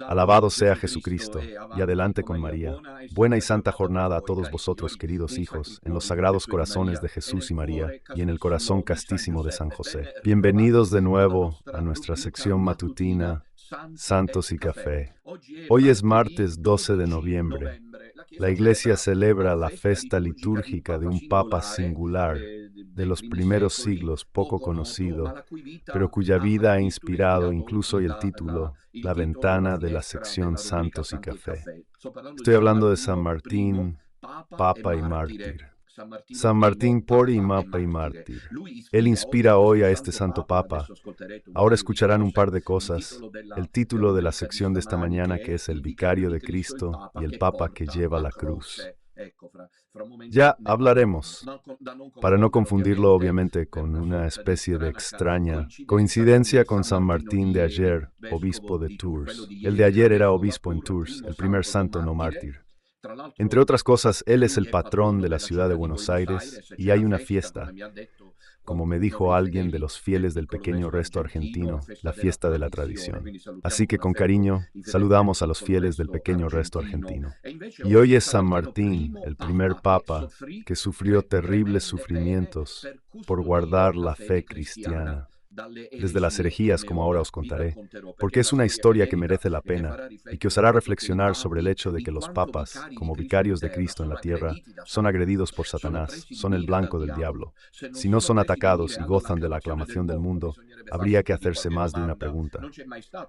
Alabado sea Jesucristo, y adelante con María. Buena y santa jornada a todos vosotros, queridos hijos, en los sagrados corazones de Jesús y María, y en el corazón castísimo de San José. Bienvenidos de nuevo a nuestra sección matutina, Santos y Café. Hoy es martes 12 de noviembre. La Iglesia celebra la festa litúrgica de un Papa singular, de los primeros siglos poco conocido, pero cuya vida ha inspirado incluso el título, La ventana de la sección Santos y Café. Estoy hablando de San Martín, Papa y Mártir. San Martín, Pori y Mapa y Mártir. Él inspira hoy a este Santo Papa. Ahora escucharán un par de cosas. El título de la sección de esta mañana, que es El Vicario de Cristo y el Papa que lleva la cruz. Ya hablaremos, para no confundirlo obviamente con una especie de extraña coincidencia con San Martín de ayer, obispo de Tours. El de ayer era obispo en Tours, el primer santo no mártir. Entre otras cosas, él es el patrón de la ciudad de Buenos Aires y hay una fiesta, como me dijo alguien de los fieles del pequeño resto argentino, la fiesta de la tradición. Así que con cariño, saludamos a los fieles del pequeño resto argentino. Y hoy es San Martín, el primer papa, que sufrió terribles sufrimientos por guardar la fe cristiana. Desde las herejías, como ahora os contaré, porque es una historia que merece la pena y que os hará reflexionar sobre el hecho de que los papas, como vicarios de Cristo en la tierra, son agredidos por Satanás, son el blanco del diablo. Si no son atacados y gozan de la aclamación del mundo, habría que hacerse más de una pregunta.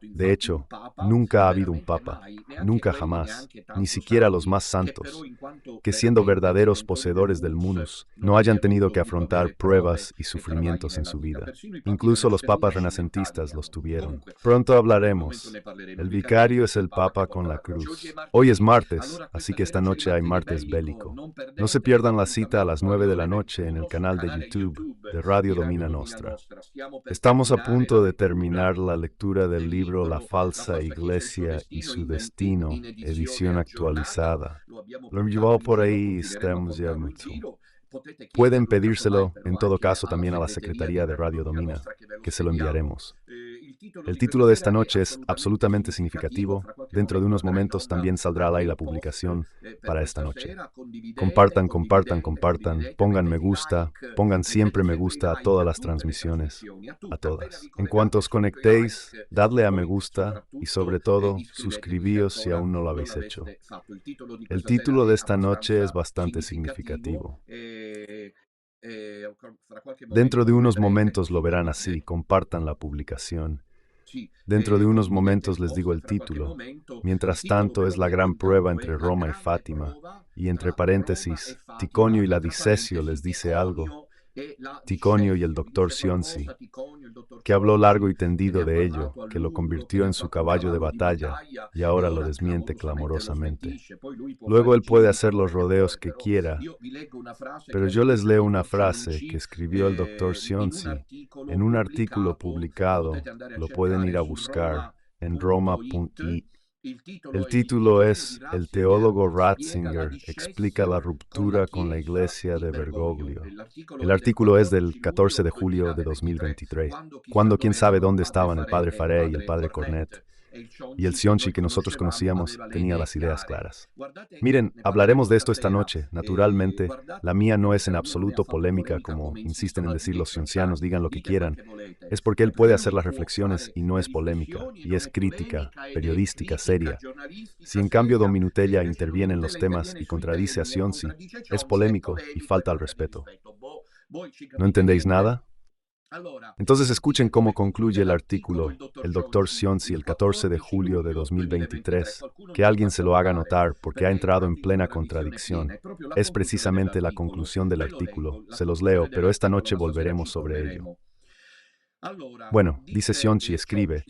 De hecho, nunca ha habido un papa, nunca jamás, ni siquiera los más santos, que siendo verdaderos poseedores del munus, no hayan tenido que afrontar pruebas y sufrimientos en su vida. Incluso los papas renacentistas los tuvieron. Pronto hablaremos. El vicario es el papa con la cruz. Hoy es martes, así que esta noche hay martes bélico. No se pierdan la cita a las 9 de la noche en el canal de YouTube de Radio Domina Nostra. Estamos a punto de terminar la lectura del libro La falsa iglesia y su destino, edición actualizada. Lo envió por ahí, estamos ya mucho. Pueden pedírselo, en todo caso, también a la Secretaría de Radio Domina, que se lo enviaremos. El título de esta noche es absolutamente significativo. Dentro de unos momentos también saldrá al aire la publicación para esta noche. Compartan, compartan, compartan, pongan me gusta, pongan siempre me gusta a todas las transmisiones, a todas. En cuanto os conectéis, dadle a me gusta y sobre todo, suscribíos si aún no lo habéis hecho. El título de esta noche es bastante significativo. Dentro de unos momentos lo verán así, compartan la publicación. Dentro de unos momentos les digo el título. Mientras tanto es la gran prueba entre Roma y Fátima. Y entre paréntesis, Ticonio y la Disesio les dice algo. Ticonio y el doctor Sionsi, que habló largo y tendido de ello, que lo convirtió en su caballo de batalla y ahora lo desmiente clamorosamente. Luego él puede hacer los rodeos que quiera, pero yo les leo una frase que escribió el doctor Sionsi en un artículo publicado, lo pueden ir a buscar en roma.it. El título es El teólogo Ratzinger explica la ruptura con la iglesia de Bergoglio. El artículo es del 14 de julio de 2023, cuando quién sabe dónde estaban el padre Faré y el padre Cornet. Y el Sionchi que nosotros conocíamos tenía las ideas claras. Miren, hablaremos de esto esta noche. Naturalmente, la mía no es en absoluto polémica, como insisten en decir los sioncianos, digan lo que quieran. Es porque él puede hacer las reflexiones y no es polémica, y es crítica, periodística, seria. Si en cambio Don Minutella interviene en los temas y contradice a Sionchi, es polémico y falta al respeto. ¿No entendéis nada? Entonces escuchen cómo concluye el artículo, el doctor Sionsi, el 14 de julio de 2023, que alguien se lo haga notar porque ha entrado en plena contradicción. Es precisamente la conclusión del artículo, se los leo, pero esta noche volveremos sobre ello. Bueno, dice Sionchi, escribe,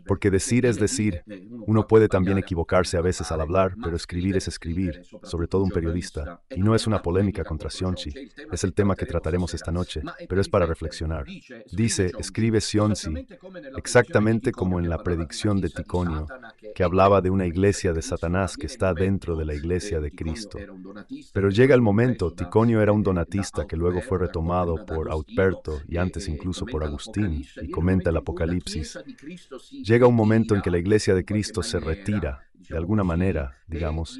porque decir es decir, uno puede también equivocarse a veces al hablar, pero escribir es escribir, sobre todo un periodista, y no es una polémica contra Sionchi, es el tema que trataremos esta noche, pero es para reflexionar. Dice, escribe Sionchi, exactamente como en la predicción de Ticonio, que hablaba de una iglesia de Satanás que está dentro de la iglesia de Cristo. Pero llega el momento, Ticonio era un donatista que luego fue retomado por Autperto y antes incluso por Agustín. y comenta el Apocalipsis, llega un momento en que la iglesia de Cristo se retira, de alguna manera, digamos,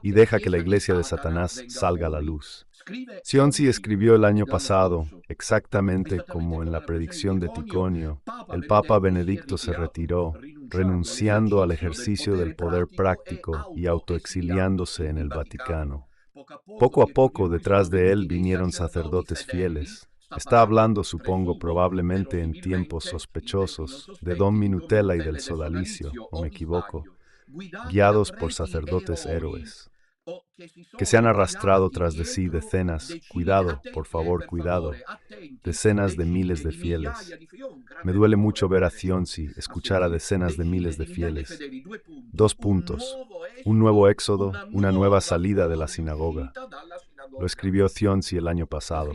y deja que la iglesia de Satanás salga a la luz. Sionsi escribió el año pasado, exactamente como en la predicción de Ticonio, el Papa Benedicto se retiró, renunciando al ejercicio del poder práctico y autoexiliándose en el Vaticano. Poco a poco detrás de él vinieron sacerdotes fieles. Está hablando, supongo, probablemente en tiempos sospechosos, de Don Minutella y del sodalicio, ¿o me equivoco?, guiados por sacerdotes héroes, que se han arrastrado tras de sí decenas, cuidado, por favor, cuidado, decenas de miles de fieles. Me duele mucho ver a Cionsi escuchar a decenas de miles de fieles. 2 puntos. Un nuevo éxodo, una nueva salida de la sinagoga. Lo escribió Cionsi el año pasado.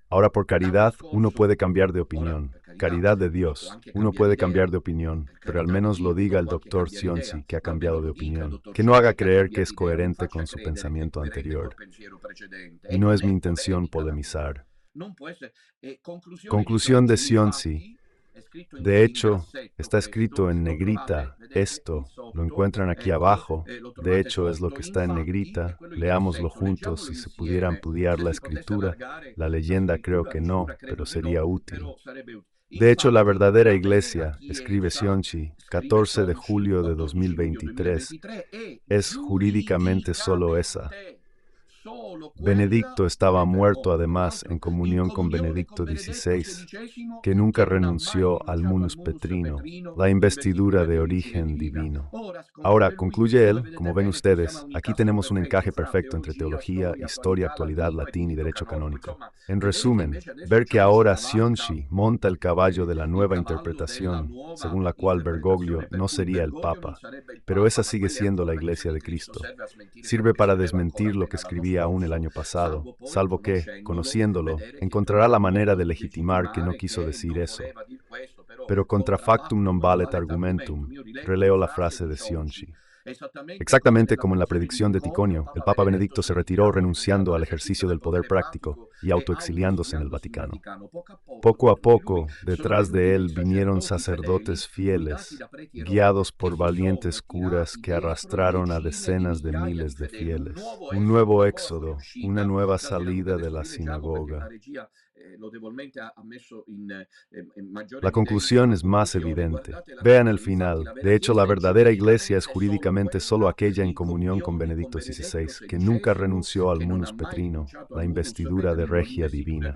Ahora por caridad uno puede cambiar de opinión. Caridad de Dios. Uno puede cambiar de opinión, pero al menos lo diga el doctor Cionsi que ha cambiado de opinión. Que no haga creer que es coherente con su pensamiento anterior. Y no es mi intención polemizar. Conclusión de Cionsi. De hecho, está escrito en negrita, esto, lo encuentran aquí abajo, de hecho es lo que está en negrita, leámoslo juntos si se pudiera ampliar la escritura, la leyenda creo que no, pero sería útil. De hecho, la verdadera iglesia, escribe Cionsi, 14 de julio de 2023, es jurídicamente solo esa. Benedicto estaba muerto además en comunión con Benedicto XVI, que nunca renunció al munus petrino, la investidura de origen divino. Ahora, concluye él, como ven ustedes, aquí tenemos un encaje perfecto entre teología, historia, actualidad, latín y derecho canónico. En resumen, ver que ahora Cionsi monta el caballo de la nueva interpretación, según la cual Bergoglio no sería el Papa, pero esa sigue siendo la Iglesia de Cristo. Sirve para desmentir lo que escribía aún el año pasado, salvo que, conociéndolo, encontrará la manera de legitimar que no quiso decir eso. Pero contra factum non valet argumentum, releo la frase de Cionsi. Exactamente como en la predicción de Ticonio, el Papa Benedicto se retiró renunciando al ejercicio del poder práctico y autoexiliándose en el Vaticano. Poco a poco, detrás de él vinieron sacerdotes fieles, guiados por valientes curas que arrastraron a decenas de miles de fieles. Un nuevo éxodo, una nueva salida de la sinagoga. La conclusión es más evidente. Vean el final. De hecho, la verdadera iglesia es jurídicamente solo aquella en comunión con Benedicto XVI, que nunca renunció al munus petrino, la investidura de regia divina.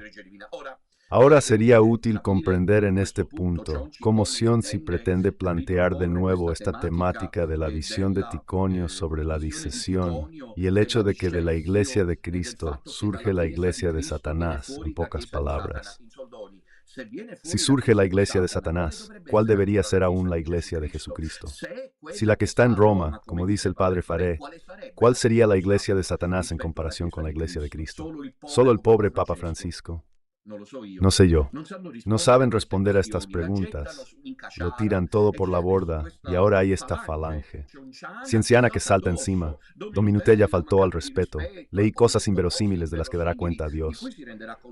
Ahora sería útil comprender en este punto cómo Cionsi pretende plantear de nuevo esta temática de la visión de Ticonio sobre la discesión y el hecho de que de la Iglesia de Cristo surge la Iglesia de Satanás, en pocas palabras. Si surge la Iglesia de Satanás, ¿cuál debería ser aún la Iglesia de Jesucristo? Si la que está en Roma, como dice el padre Faré, ¿cuál sería la Iglesia de Satanás en comparación con la Iglesia de Cristo? Solo el pobre Papa Francisco. No sé yo. No saben responder a estas preguntas. Lo tiran todo por la borda y ahora hay esta falange cienciana que salta encima. Don Minutella faltó al respeto. Leí cosas inverosímiles de las que dará cuenta a Dios.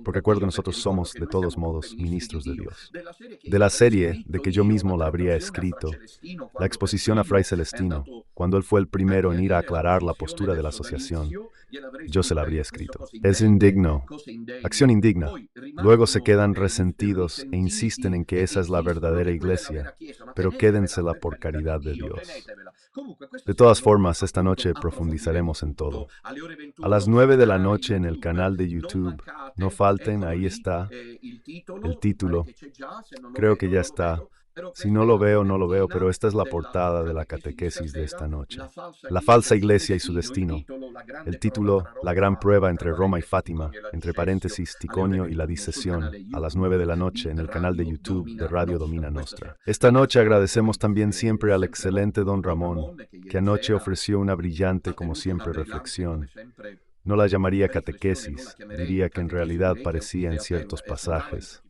Porque recuerdo que nosotros somos, de todos modos, ministros de Dios. De la serie de que yo mismo la habría escrito, la exposición a Fray Celestino, cuando él fue el primero en ir a aclarar la postura de la asociación, yo se la habría escrito. Es indigno. Acción indigna. Luego se quedan resentidos e insisten en que esa es la verdadera iglesia, pero quédensela por caridad de Dios. De todas formas, esta noche profundizaremos en todo. A las 9 de la noche en el canal de YouTube, no falten, ahí está el título. Creo que ya está. Si no lo veo, no lo veo, pero esta es la portada de la catequesis de esta noche. La falsa iglesia y su destino. El título, La gran prueba entre Roma y Fátima, entre paréntesis, Ticonio y la discesión, a las 9 de la noche en el canal de YouTube de Radio Domina Nostra. Esta noche agradecemos también siempre al excelente don Ramón, que anoche ofreció una brillante, como siempre, reflexión. No la llamaría catequesis, diría que en realidad parecía en ciertos pasajes.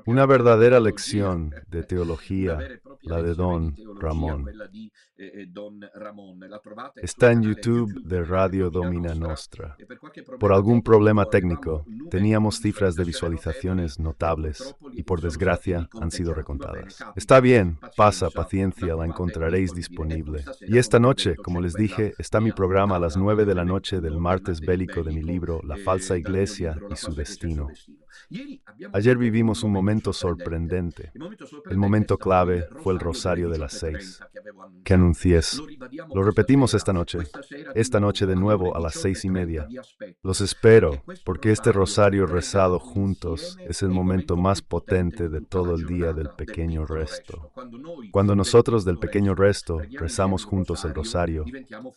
Una verdadera lección de teología, la de Don Ramón. Está en YouTube de Radio Domina Nostra. Por algún problema técnico, teníamos cifras de visualizaciones notables y por desgracia han sido recontadas. Está bien, pasa, paciencia, la encontraréis disponible. Y esta noche, como les dije, está mi programa a las 9 de la noche del martes bélico de mi libro La falsa iglesia y su destino. Ayer vivimos un momento sorprendente. El momento clave fue el rosario de las 6, que anunciés. Lo repetimos esta noche de nuevo a las 6:30. Los espero, porque este rosario rezado juntos es el momento más potente de todo el día del pequeño resto. Cuando nosotros del pequeño resto rezamos juntos el rosario,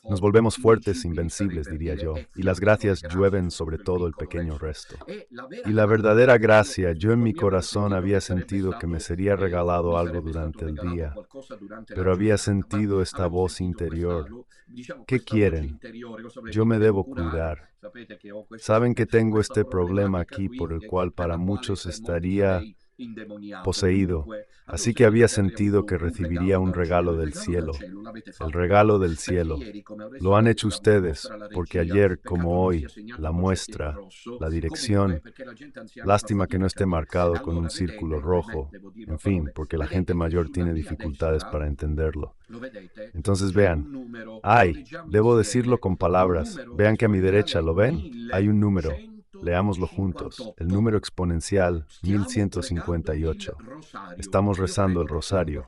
nos volvemos fuertes, invencibles, diría yo, y las gracias llueven sobre todo el pequeño resto. Y la verdadera gracia, yo en mi corazón había sentido que me sería regalado algo durante el día, pero había sentido esta voz interior. ¿Qué quieren? Yo me debo cuidar. Saben que tengo este problema aquí por el cual para muchos estaría poseído, así que había sentido que recibiría un regalo del cielo, el regalo del cielo. Lo han hecho ustedes, porque ayer, como hoy, la muestra, la dirección, lástima que no esté marcado con un círculo rojo, en fin, porque la gente mayor tiene dificultades para entenderlo. Entonces vean, debo decirlo con palabras, vean que a mi derecha, ¿lo ven? Hay un número. Leámoslo juntos. El número exponencial 1158. Estamos rezando el rosario.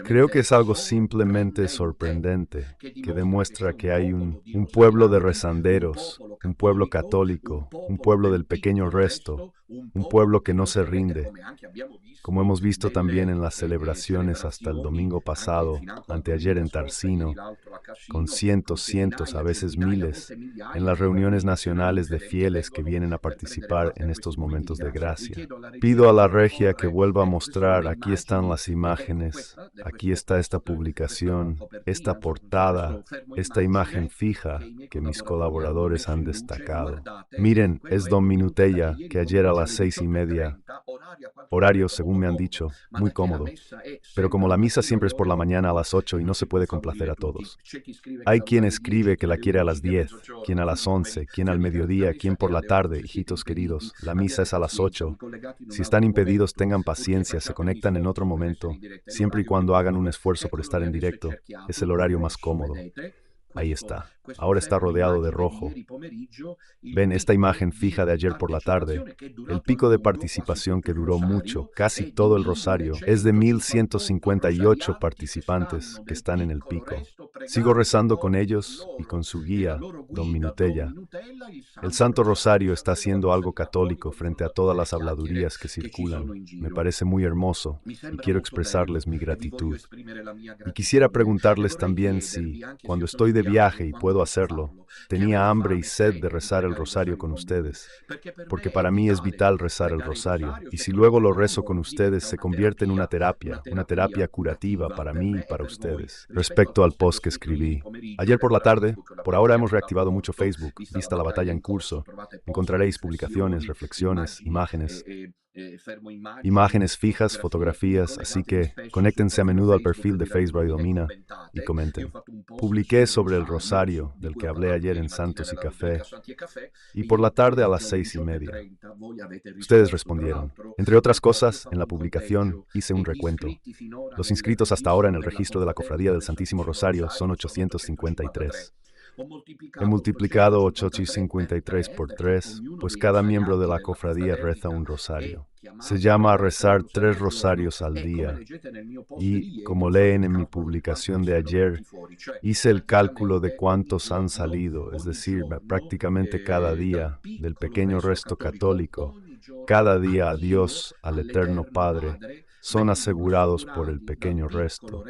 Creo que es algo simplemente sorprendente, que demuestra que hay un pueblo de rezanderos, un pueblo católico, un pueblo del pequeño resto, un pueblo que no se rinde, como hemos visto también en las celebraciones hasta el domingo pasado, anteayer en Tarsino, con cientos, a veces miles, en las reuniones nacionales de fieles que vienen a participar en estos momentos de gracia. Pido a la regia que vuelva a mostrar, aquí están las imágenes, aquí está esta publicación, esta portada, esta imagen fija que mis colaboradores han destacado. Miren, es Don Minutella, que ayer a las 6:30, horario según me han dicho, muy cómodo. Pero como la misa siempre es por la mañana a las 8 y no se puede complacer a todos. Hay quien escribe que la quiere a las 10, quien a las 11, quien al mediodía, quien por la tarde, hijitos queridos, la misa es a las 8. Si están impedidos, tengan paciencia, se conectan en otro momento, siempre y cuando hagan un esfuerzo por estar en directo. Es el horario más cómodo. Ahí está. Ahora está rodeado de rojo. Ven esta imagen fija de ayer por la tarde. El pico de participación que duró mucho, casi todo el rosario, es de 1158 participantes que están en el pico. Sigo rezando con ellos y con su guía, Don Minutella. El Santo Rosario está haciendo algo católico frente a todas las habladurías que circulan. Me parece muy hermoso y quiero expresarles mi gratitud. Y quisiera preguntarles también si, cuando estoy de viaje y puedo hacerlo, tenía hambre y sed de rezar el rosario con ustedes, porque para mí es vital rezar el rosario, y si luego lo rezo con ustedes se convierte en una terapia curativa para mí y para ustedes. Respecto al post que escribí, ayer por la tarde, por ahora hemos reactivado mucho Facebook, vista la batalla en curso, encontraréis publicaciones, reflexiones, imágenes fijas, fotografías, así que conéctense a menudo al perfil de Facebook y Domina y comenten. Publiqué sobre el rosario, del que hablé ayer en Santos y Café, y por la tarde a las 6:30. Ustedes respondieron. Entre otras cosas, en la publicación hice un recuento. Los inscritos hasta ahora en el registro de la Cofradía del Santísimo Rosario son 853. He multiplicado 853 por 3, pues cada miembro de la cofradía reza un rosario. Se llama rezar 3 rosarios al día. Y, como leen en mi publicación de ayer, hice el cálculo de cuántos han salido, es decir, prácticamente cada día, del pequeño resto católico, cada día a Dios, al Eterno Padre, son asegurados por el pequeño resto.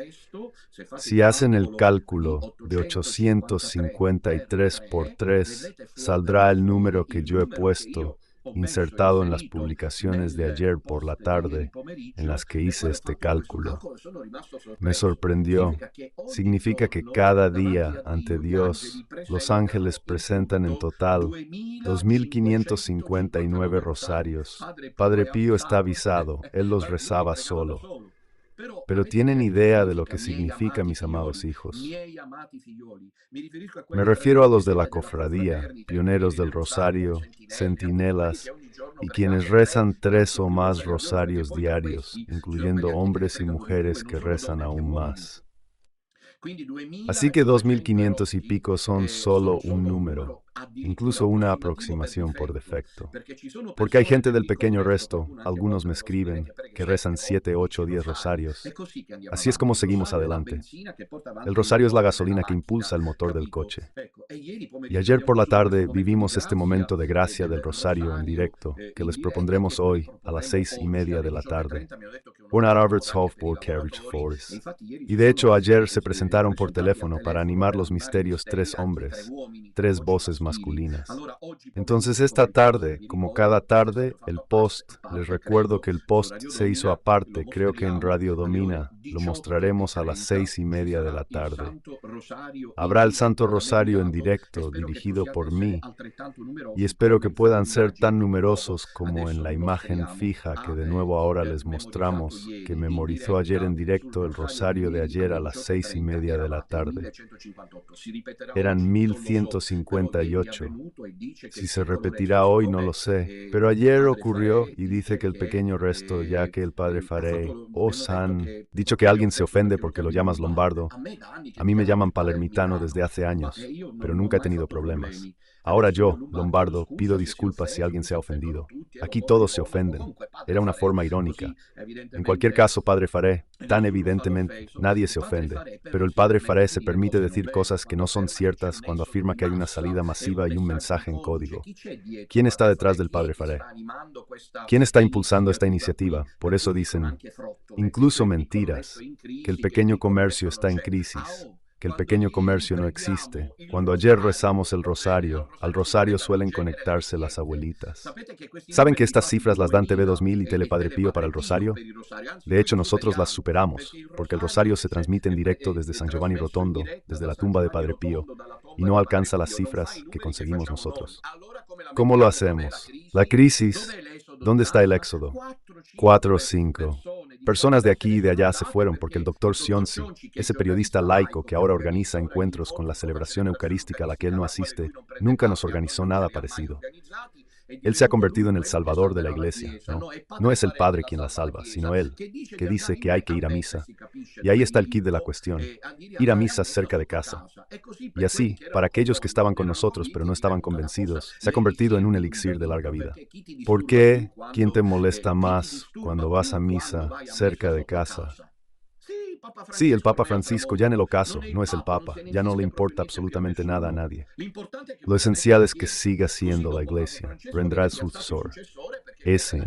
Si hacen el cálculo de 853 por 3, saldrá el número que yo he puesto, insertado en las publicaciones de ayer por la tarde en las que hice este cálculo. Me sorprendió. Significa que cada día ante Dios, los ángeles presentan en total 2.559 rosarios. Padre Pío está avisado, él los rezaba solo. Pero ¿tienen idea de lo que significa, mis amados hijos? Me refiero a los de la cofradía, pioneros del rosario, centinelas, y quienes rezan 3 o más rosarios diarios, incluyendo hombres y mujeres que rezan aún más. Así que 2.500 y pico son solo un número, incluso una aproximación por defecto. Porque hay gente del pequeño resto, algunos me escriben, que rezan 7, 8 o 10 rosarios. Así es como seguimos adelante. El rosario es la gasolina que impulsa el motor del coche. Y ayer por la tarde vivimos este momento de gracia del rosario en directo, que les propondremos hoy a las 6:30 de la tarde. Bernard Arbertshof por Carriage Force. Y de hecho ayer se presentaron por teléfono para animar los misterios 3 hombres, 3 voces masculinas. Entonces esta tarde, como cada tarde, el post, les recuerdo que el post se hizo aparte, creo que en Radio Domina, lo mostraremos a las 6:30 de la tarde. Habrá el Santo Rosario en directo, dirigido por mí, y espero que puedan ser tan numerosos como en la imagen fija que de nuevo ahora les mostramos, que memorizó ayer en directo el rosario de ayer a las 6:30 de la tarde. Eran 1.158. Si se repetirá hoy no lo sé, pero ayer ocurrió y dice que el pequeño resto, ya que el padre Farey, San, dicho que alguien se ofende porque lo llamas lombardo. A mí me llaman palermitano desde hace años, pero nunca he tenido problemas. Ahora yo, lombardo, pido disculpas si alguien se ha ofendido. Aquí todos se ofenden. Era una forma irónica. En cualquier caso, padre Faré, tan evidentemente, nadie se ofende. Pero el padre Faré se permite decir cosas que no son ciertas cuando afirma que hay una salida masiva y un mensaje en código. ¿Quién está detrás del padre Faré? ¿Quién está impulsando esta iniciativa? Por eso dicen, incluso mentiras, que el pequeño comercio está en crisis, que el pequeño comercio no existe. Cuando ayer rezamos el rosario, al rosario suelen conectarse las abuelitas. ¿Saben que estas cifras las dan TV 2000 y Telepadre Pío para el rosario? De hecho, nosotros las superamos, porque el rosario se transmite en directo desde San Giovanni Rotondo, desde la tumba de Padre Pío, y no alcanza las cifras que conseguimos nosotros. ¿Cómo lo hacemos? La crisis, ¿dónde está el éxodo? 4 o 5. Personas de aquí y de allá se fueron porque el doctor Sionsi, ese periodista laico que ahora organiza encuentros con la celebración eucarística a la que él no asiste, nunca nos organizó nada parecido. Él se ha convertido en el salvador de la iglesia, ¿no? No es el padre quien la salva, sino él, que dice que hay que ir a misa. Y ahí está el quid de la cuestión, ir a misa cerca de casa. Y así, para aquellos que estaban con nosotros pero no estaban convencidos, se ha convertido en un elixir de larga vida. ¿Por qué? ¿Quién te molesta más cuando vas a misa cerca de casa? Sí, el Papa Francisco ya en el ocaso, no es el Papa, ya no le importa absolutamente nada a nadie. Lo esencial es que siga siendo la iglesia, vendrá el sucesor. Ese.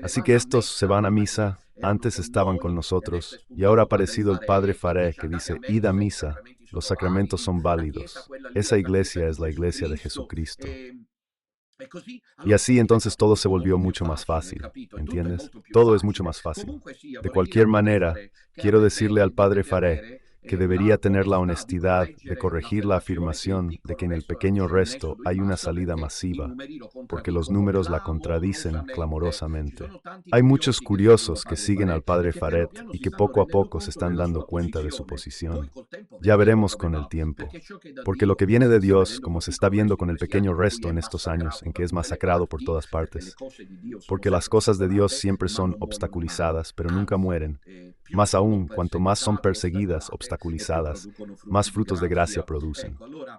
Así que estos se van a misa, antes estaban con nosotros, y ahora ha aparecido el padre Faré que dice, id a misa, los sacramentos son válidos. Esa iglesia es la iglesia de Jesucristo. Y así entonces todo se volvió mucho más fácil, ¿entiendes? Todo es mucho más fácil. De cualquier manera, quiero decirle al padre Faré que debería tener la honestidad de corregir la afirmación de que en el pequeño resto hay una salida masiva, porque los números la contradicen clamorosamente. Hay muchos curiosos que siguen al padre Faret y que poco a poco se están dando cuenta de su posición. Ya veremos con el tiempo, porque lo que viene de Dios, como se está viendo con el pequeño resto en estos años en que es masacrado por todas partes, porque las cosas de Dios siempre son obstaculizadas, pero nunca mueren. Más aún, cuanto más son perseguidas, obstaculizadas, más frutos de gracia producen.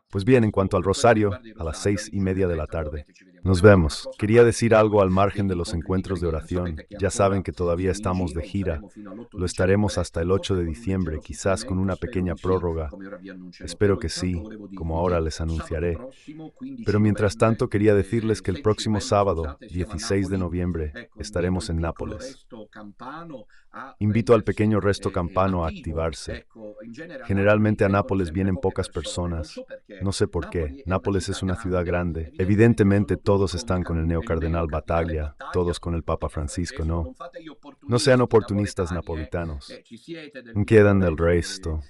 Pues bien, en cuanto al rosario, a las 6:30 de la tarde. Nos vemos. Quería decir algo al margen de los encuentros de oración. Ya saben que todavía estamos de gira. Lo estaremos hasta el 8 de diciembre, quizás con una pequeña prórroga. Espero que sí, como ahora les anunciaré. Pero mientras tanto, quería decirles que el próximo sábado, 16 de noviembre, estaremos en Nápoles. Invito al pequeño resto campano a activarse. Generalmente a Nápoles vienen pocas personas. No sé por qué. Nápoles es una ciudad grande. Evidentemente todos están con el neocardenal Battaglia, todos con el Papa Francisco, no. No sean oportunistas napolitanos. Quedan del resto.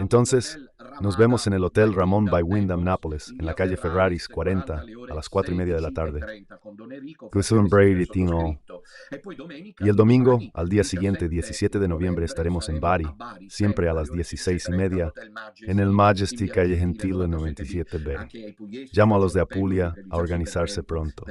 Entonces, nos vemos en el Hotel Ramón by Wyndham Nápoles, en la calle Ferraris 40, a las 4:30 de la tarde. Y el domingo, al día siguiente, 17 de noviembre, estaremos en Bari, siempre a las 16:30, en el Majesty Calle Gentile 97B. Llamo a los de Apulia a organizarse pronto,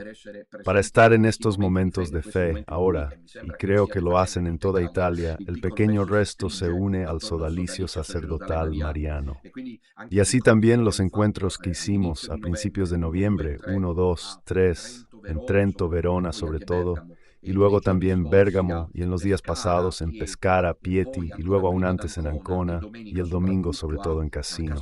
para estar en estos momentos de fe ahora, y creo que lo hacen en toda Italia. El pequeño resto se une al sodalicio sacerdotal mariano. Y así también los encuentros que hicimos a principios de noviembre, 1, 2, 3, en Trento, Verona sobre todo, y luego también Bérgamo, y en los días pasados en Pescara, Pieti, y luego aún antes en Ancona, y el domingo sobre todo en Cassino.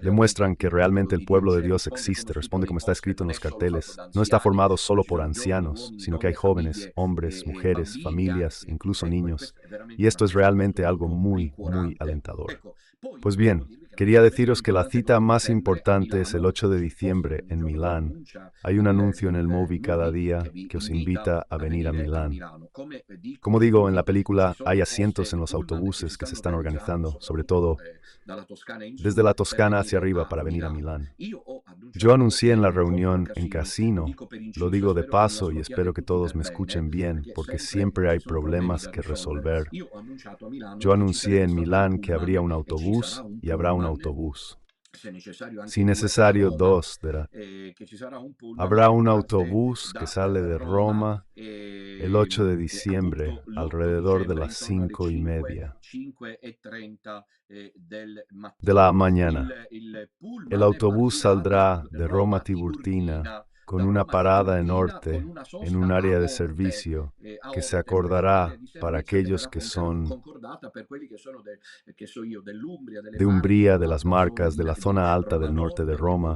Demuestran que realmente el pueblo de Dios existe, responde como está escrito en los carteles. No está formado solo por ancianos, sino que hay jóvenes, hombres, mujeres, familias, incluso niños, y esto es realmente algo muy, muy alentador. Pues bien, quería deciros que la cita más importante es el 8 de diciembre en Milán. Hay un anuncio en el Movi cada día que os invita a venir a Milán. Como digo, en la película hay asientos en los autobuses que se están organizando, sobre todo desde la Toscana hacia arriba para venir a Milán. Yo anuncié en la reunión en Cassino, lo digo de paso y espero que todos me escuchen bien, porque siempre hay problemas que resolver. Yo anuncié en Milán que habría un autobús y habrá un autobús. Si necesario, dos. Habrá un autobús que sale de Roma el 8 de diciembre, alrededor de las 5:30 de la mañana. El autobús saldrá de Roma Tiburtina con una parada en Orte, en un área de servicio que se acordará para aquellos que son de Umbría, de las Marcas, de la zona alta del norte de Roma,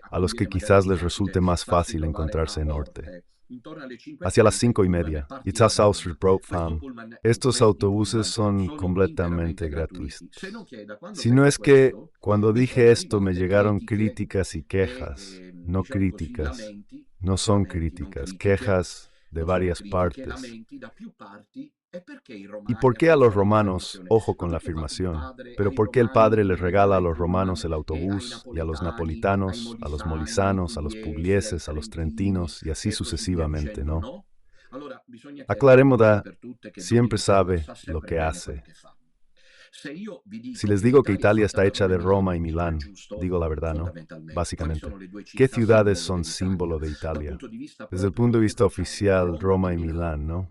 a los que quizás les resulte más fácil encontrarse en Orte. Hacia las 5:30. Estos autobuses son completamente gratuitos. Si no es que cuando dije esto me llegaron críticas y quejas, no críticas, no son críticas, quejas de varias partes. ¿Y por qué a los romanos, ojo con la afirmación, pero por qué el Padre les regala a los romanos el autobús y a los napolitanos, a los molisanos, a los puglieses, a los trentinos y así sucesivamente, no? Aclaremos, siempre sabe lo que hace. Si les digo que Italia está hecha de Roma y Milán, digo la verdad, ¿no? Básicamente, ¿qué ciudades son símbolo de Italia? Desde el punto de vista oficial, Roma y Milán, ¿no?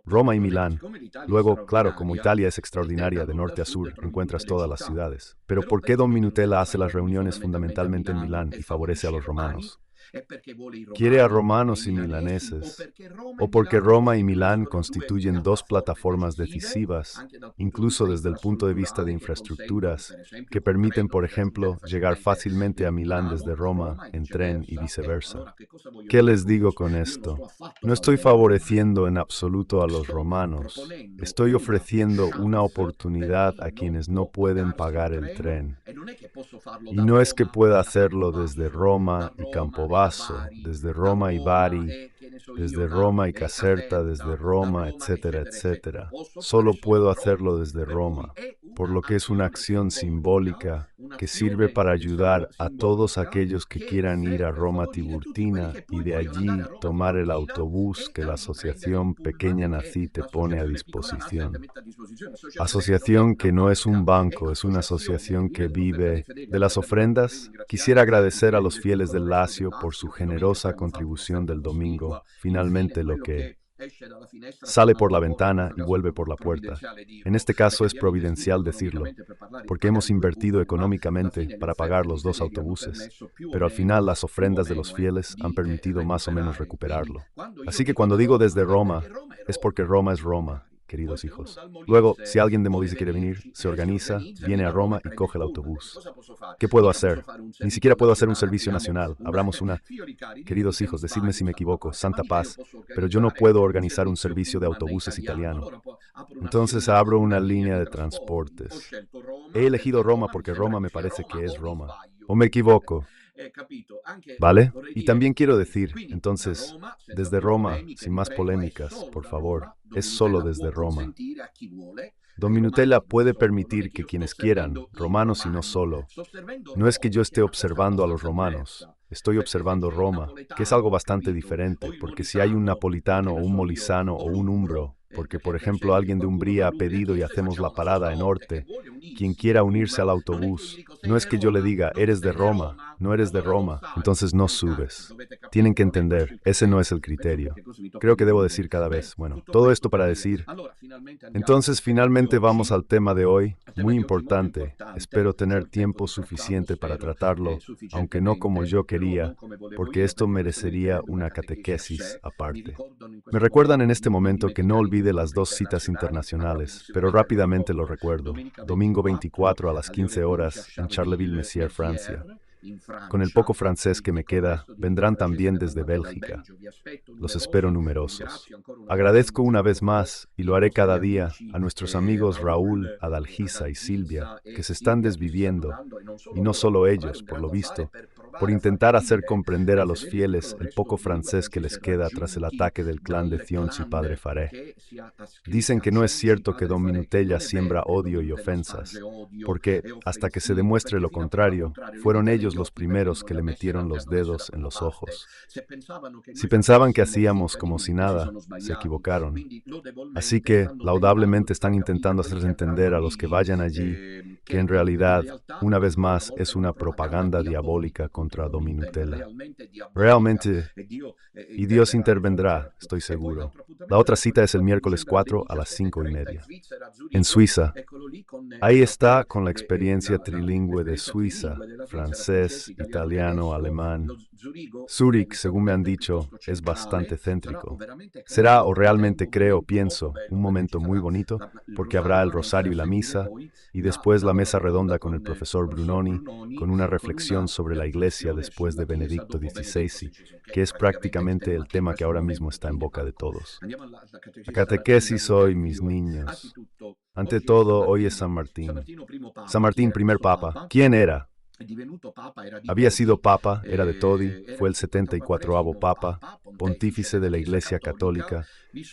Roma y Milán. Luego, claro, como Italia es extraordinaria de norte a sur, encuentras todas las ciudades. Pero ¿por qué Don Minutella hace las reuniones fundamentalmente en Milán y favorece a los romanos? Quiere a romanos y milaneses, o porque Roma y Milán constituyen dos plataformas decisivas, incluso desde el punto de vista de infraestructuras, que permiten, por ejemplo, llegar fácilmente a Milán desde Roma en tren y viceversa. ¿Qué les digo con esto? No estoy favoreciendo en absoluto a los romanos, estoy ofreciendo una oportunidad a quienes no pueden pagar el tren. Y no es que pueda hacerlo desde Roma y Campobasso, desde Roma y Bari, desde Roma y Caserta, desde Roma, etcétera, etcétera. Solo puedo hacerlo desde Roma, por lo que es una acción simbólica que sirve para ayudar a todos aquellos que quieran ir a Roma Tiburtina y de allí tomar el autobús que la Asociación Pequeña Nacite pone a disposición. Asociación que no es un banco, es una asociación que vive de las ofrendas. Quisiera agradecer a los fieles del Lacio por su generosa contribución del domingo. Finalmente lo que sale por la ventana y vuelve por la puerta. En este caso es providencial decirlo, porque hemos invertido económicamente para pagar los dos autobuses, pero al final las ofrendas de los fieles han permitido más o menos recuperarlo. Así que cuando digo desde Roma, es porque Roma es Roma, queridos hijos. Luego, si alguien de Molise quiere venir, se organiza, viene a Roma y coge el autobús. ¿Qué puedo hacer? Ni siquiera puedo hacer un servicio nacional. Abramos una... Queridos hijos, decidme si me equivoco, santa paz, pero yo no puedo organizar un servicio de autobuses italiano. Entonces abro una línea de transportes. He elegido Roma porque Roma me parece que es Roma. ¿O me equivoco? ¿Vale? Y también quiero decir, entonces, desde Roma, sin más polémicas, por favor, es solo desde Roma. Dominutella puede permitir que quienes quieran, romanos y no solo, no es que yo esté observando a los romanos, estoy observando Roma, que es algo bastante diferente, porque si hay un napolitano o un molisano o un umbro, porque por ejemplo alguien de Umbría ha pedido y hacemos la parada en Orte, quien quiera unirse al autobús, no es que yo le diga, eres de Roma, no eres de Roma, entonces no subes. Tienen que entender, ese no es el criterio. Creo que debo decir cada vez, bueno, todo esto para decir, entonces finalmente vamos al tema de hoy, muy importante, espero tener tiempo suficiente para tratarlo, aunque no como yo quería, porque esto merecería una catequesis aparte. Me recuerdan en este momento que no olvide las dos citas internacionales, pero rápidamente lo recuerdo. Domingo 24 a las 15 horas en Charleville-Mézières, Francia. Con el poco francés que me queda, vendrán también desde Bélgica. Los espero numerosos. Agradezco una vez más, y lo haré cada día, a nuestros amigos Raúl, Adalgisa y Silvia, que se están desviviendo, y no solo ellos, por lo visto, por intentar hacer comprender a los fieles el poco francés que les queda tras el ataque del clan de Cionsi y Padre Faré. Dicen que no es cierto que Don Minutella siembra odio y ofensas, porque, hasta que se demuestre lo contrario, fueron ellos los primeros que le metieron los dedos en los ojos. Si pensaban que hacíamos como si nada, se equivocaron. Así que, laudablemente están intentando hacer entender a los que vayan allí que en realidad, una vez más, es una propaganda diabólica contra Dominutella. Realmente, y Dios intervendrá, estoy seguro. La otra cita es el miércoles 4 a las 5:30. En Suiza. Ahí está con la experiencia trilingüe de Suiza, francés, italiano, alemán. Zúrich, según me han dicho, es bastante céntrico. Será, o realmente creo, pienso, un momento muy bonito, porque habrá el rosario y la misa, y después la mesa redonda con el profesor Brunoni, con una reflexión sobre la Iglesia después de Benedicto XVI, que es prácticamente el tema que ahora mismo está en boca de todos. La catequesis hoy, mis niños. Ante todo, hoy es San Martín. San Martín, primer papa. ¿Quién era? Había sido papa, era de Todi, fue el 74º papa, pontífice de la Iglesia Católica,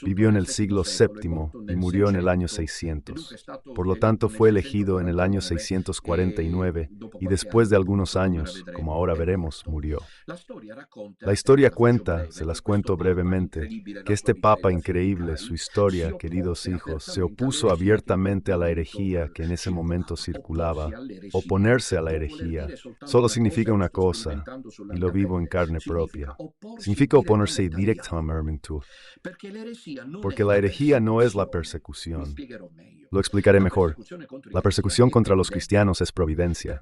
vivió en el siglo VII y murió en el año 600. Por lo tanto, fue elegido en el año 649 y después de algunos años, como ahora veremos, murió. La historia cuenta, se las cuento brevemente, que este papa increíble, su historia, queridos hijos, se opuso abiertamente a la herejía que en ese momento circulaba. Oponerse a la herejía solo significa una cosa, y lo vivo en carne propia. Significa oponerse directamente, porque la herejía no es la persecución. Lo explicaré mejor. La persecución contra los cristianos es providencia.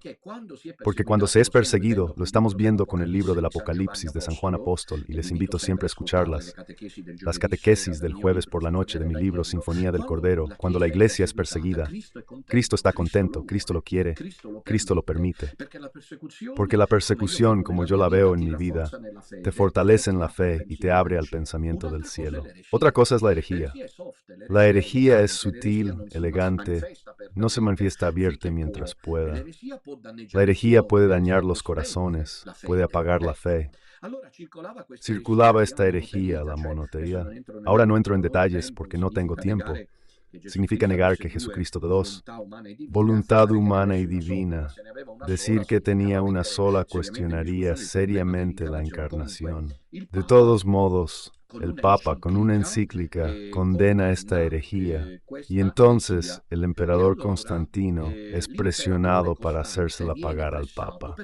Porque cuando se es perseguido, lo estamos viendo con el libro del Apocalipsis de San Juan Apóstol, y les invito siempre a escucharlas. Las catequesis del jueves por la noche de mi libro Sinfonía del Cordero, cuando la iglesia es perseguida, Cristo está contento, Cristo lo quiere, Cristo lo permite. Porque la persecución, como yo la veo en mi vida, te fortalece en la fe y te abre al pensamiento del cielo. Otra cosa es la herejía. La herejía es sutil, elegante, no se manifiesta abierta mientras pueda. La herejía puede dañar los corazones, puede apagar la fe. Circulaba esta herejía, la monoteía. Ahora no entro en detalles porque no tengo tiempo. Significa negar que Jesucristo de dos, voluntad humana y divina. Decir que tenía una sola cuestionaría seriamente la encarnación. De todos modos, el Papa, con una encíclica, condena esta herejía, y entonces el emperador Constantino es presionado para hacérsela pagar al Papa.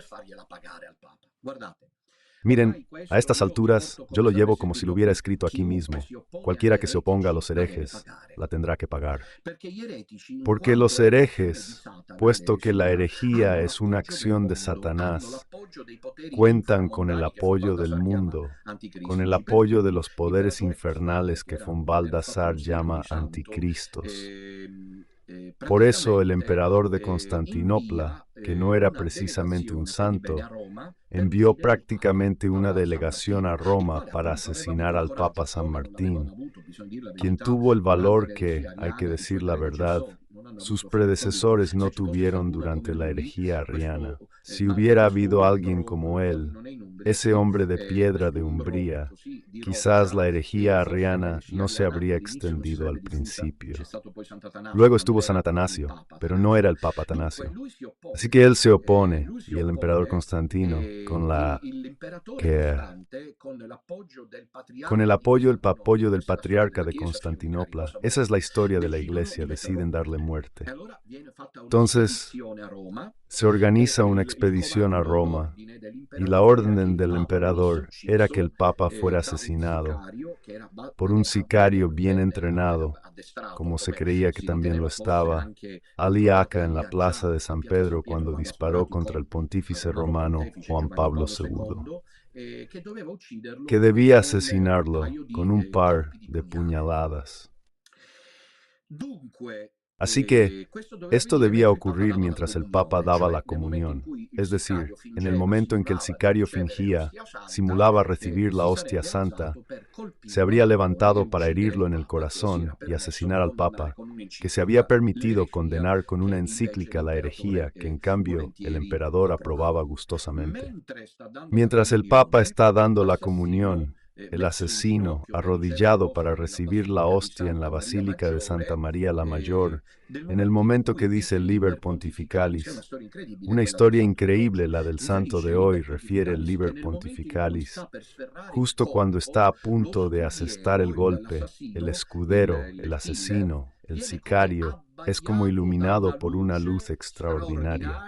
Miren, a estas alturas, yo lo llevo como si lo hubiera escrito aquí mismo. Cualquiera que se oponga a los herejes, la tendrá que pagar. Porque los herejes, puesto que la herejía es una acción de Satanás, cuentan con el apoyo del mundo, con el apoyo de los poderes infernales que von Baldassar llama anticristos. Por eso el emperador de Constantinopla, que no era precisamente un santo, envió prácticamente una delegación a Roma para asesinar al Papa San Martín, quien tuvo el valor que, hay que decir la verdad, sus predecesores no tuvieron durante la herejía arriana. Si hubiera habido alguien como él, ese hombre de piedra de Umbría, quizás la herejía arriana no se habría extendido al principio. Luego estuvo San Atanasio, pero no era el Papa Atanasio. Así que él se opone, y el emperador Constantino, que con el apoyo del patriarca de Constantinopla, esa es la historia de la Iglesia, deciden darle muerte. Entonces, se organiza una expedición a Roma, y la orden del emperador era que el Papa fuera asesinado por un sicario bien entrenado, como se creía que también lo estaba, Ali Aka en la plaza de San Pedro cuando disparó contra el pontífice romano Juan Pablo II, que debía asesinarlo con un par de puñaladas. Así que esto debía ocurrir mientras el Papa daba la comunión, es decir, en el momento en que el sicario simulaba recibir la hostia santa, se habría levantado para herirlo en el corazón y asesinar al Papa, que se había permitido condenar con una encíclica la herejía que en cambio el emperador aprobaba gustosamente. Mientras el Papa está dando la comunión, el asesino, arrodillado para recibir la hostia en la Basílica de Santa María la Mayor, en el momento que dice el Liber Pontificalis. Una historia increíble, la del santo de hoy, refiere el Liber Pontificalis. Justo cuando está a punto de asestar el golpe, el escudero, el asesino, el sicario, es como iluminado por una luz extraordinaria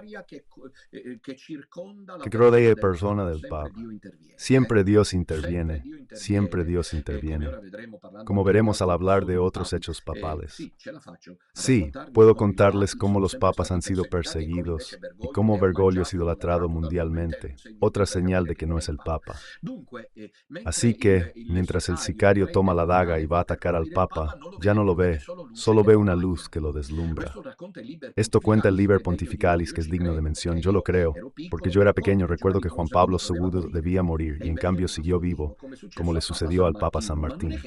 que rodea la persona del Papa. Siempre Dios interviene, siempre Dios interviene, como veremos al hablar de otros hechos papales. Sí, puedo contarles cómo los papas han sido perseguidos y cómo Bergoglio es idolatrado mundialmente, otra señal de que no es el Papa. Así que, mientras el sicario toma la daga y va a atacar al Papa, ya no lo ve, solo ve una luz que lo deslumbra. Esto cuenta el Liber Pontificalis, que es digno de mención. Yo lo creo, porque yo era pequeño, recuerdo que Juan Pablo II debía morir y en cambio siguió vivo, como le sucedió al Papa San Martín.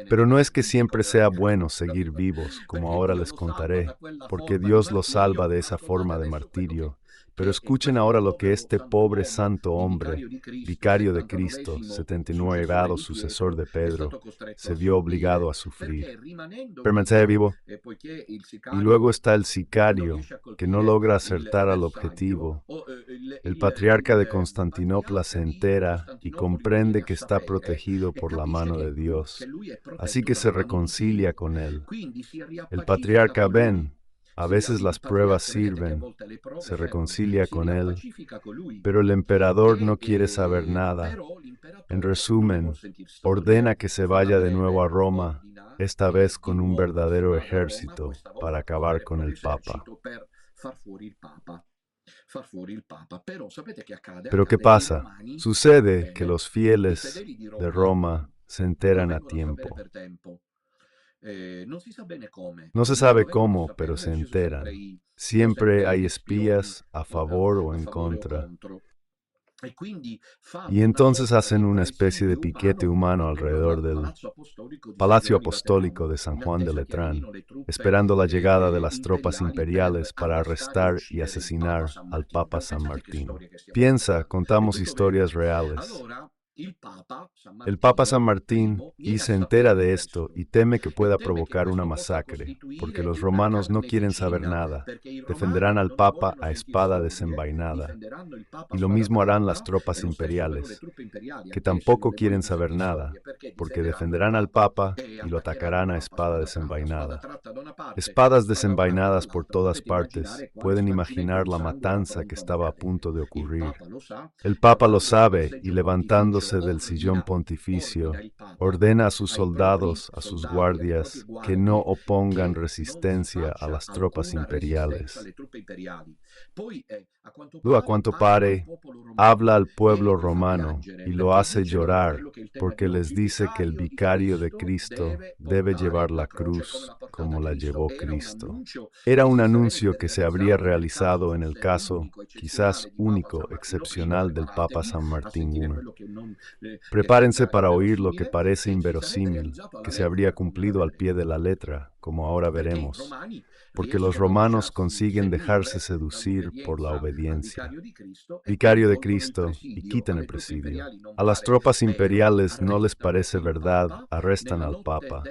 Pero no es que siempre sea bueno seguir vivos, como ahora les contaré, porque Dios los salva de esa forma de martirio. Pero escuchen ahora lo que este pobre santo hombre, vicario de Cristo, 79º sucesor de Pedro, se vio obligado a sufrir. Permanece vivo. Y luego está el sicario, que no logra acertar al objetivo. El patriarca de Constantinopla se entera y comprende que está protegido por la mano de Dios, así que se reconcilia con él. El patriarca ven, a veces las pruebas sirven, se reconcilia con él, pero el emperador no quiere saber nada. En resumen, ordena que se vaya de nuevo a Roma, esta vez con un verdadero ejército para acabar con el Papa. Pero ¿qué pasa? Sucede que los fieles de Roma se enteran a tiempo. No se sabe cómo, pero se enteran. Siempre hay espías a favor o en contra. Y entonces hacen una especie de piquete humano alrededor del Palacio Apostólico de San Juan de Letrán, esperando la llegada de las tropas imperiales para arrestar y asesinar al Papa San Martín. Piensa, contamos historias reales. El Papa San Martín se entera de esto y teme que pueda provocar una masacre, porque los romanos no quieren saber nada, defenderán al Papa a espada desenvainada. Y lo mismo harán las tropas imperiales, que tampoco quieren saber nada, porque defenderán al Papa y lo atacarán a espada desenvainada. Espadas desenvainadas por todas partes, pueden imaginar la matanza que estaba a punto de ocurrir. El Papa lo sabe y levantándose del sillón pontificio, ordena a sus soldados, a sus guardias, que no opongan resistencia a las tropas imperiales. Luego, a cuanto pare, habla al pueblo romano y lo hace llorar, porque les dice que el vicario de Cristo debe llevar la cruz como la llevó Cristo. Era un anuncio que se habría realizado en el caso, quizás único, excepcional del Papa San Martín I. Prepárense para oír lo que parece inverosímil, que se habría cumplido al pie de la letra, como ahora veremos, porque los romanos consiguen dejarse seducir por la obediencia. Vicario de Cristo, y quitan el presidio. A las tropas imperiales no les parece verdad, arrestan al Papa.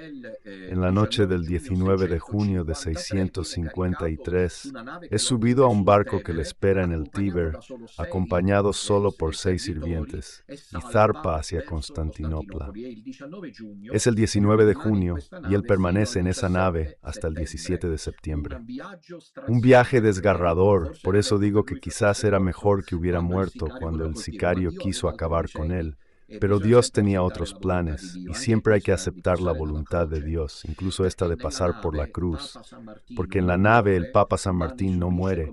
En la noche del 19 de junio de 653, es subido a un barco que le espera en el Tíber, acompañado solo por 6 sirvientes, y zarpa hacia Constantinopla. Es el 19 de junio, y él permanece en esa nave hasta el 17 de septiembre. Un viaje desgarrador, por eso digo que quizás era mejor que hubiera muerto cuando el sicario quiso acabar con él. Pero Dios tenía otros planes, y siempre hay que aceptar la voluntad de Dios, incluso esta de pasar por la cruz. Porque en la nave el Papa San Martín no muere,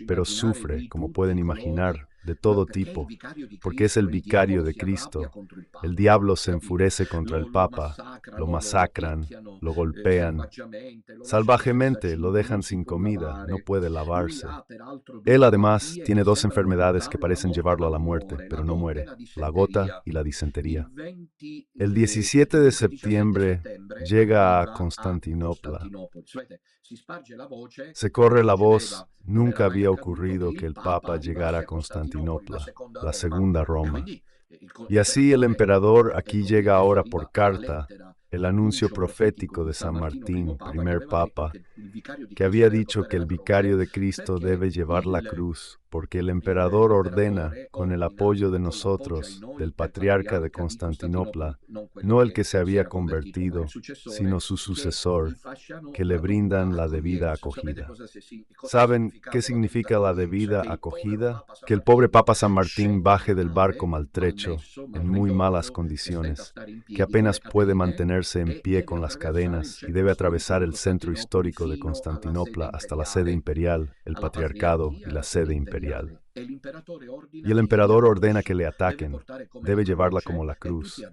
pero sufre, como pueden imaginar, de todo tipo, porque es el vicario de Cristo. El diablo se enfurece contra el Papa, lo masacran, lo golpean, salvajemente lo dejan sin comida, no puede lavarse. Él además tiene 2 enfermedades que parecen llevarlo a la muerte, pero no muere, la gota y la disentería. El 17 de septiembre llega a Constantinopla. Se corre la voz, nunca había ocurrido que el Papa llegara a Constantinopla, la segunda Roma. Y así el emperador aquí llega ahora por carta, el anuncio profético de San Martín, primer papa, que había dicho que el vicario de Cristo debe llevar la cruz, porque el emperador ordena, con el apoyo de nosotros, del patriarca de Constantinopla, no el que se había convertido, sino su sucesor, que le brindan la debida acogida. ¿Saben qué significa la debida acogida? Que el pobre Papa San Martín baje del barco maltrecho, en muy malas condiciones, que apenas puede mantenerse en pie con las cadenas y debe atravesar el centro histórico de Constantinopla hasta la sede imperial, el patriarcado y la sede imperial. Y el emperador ordena que le ataquen, debe llevarla como la cruz.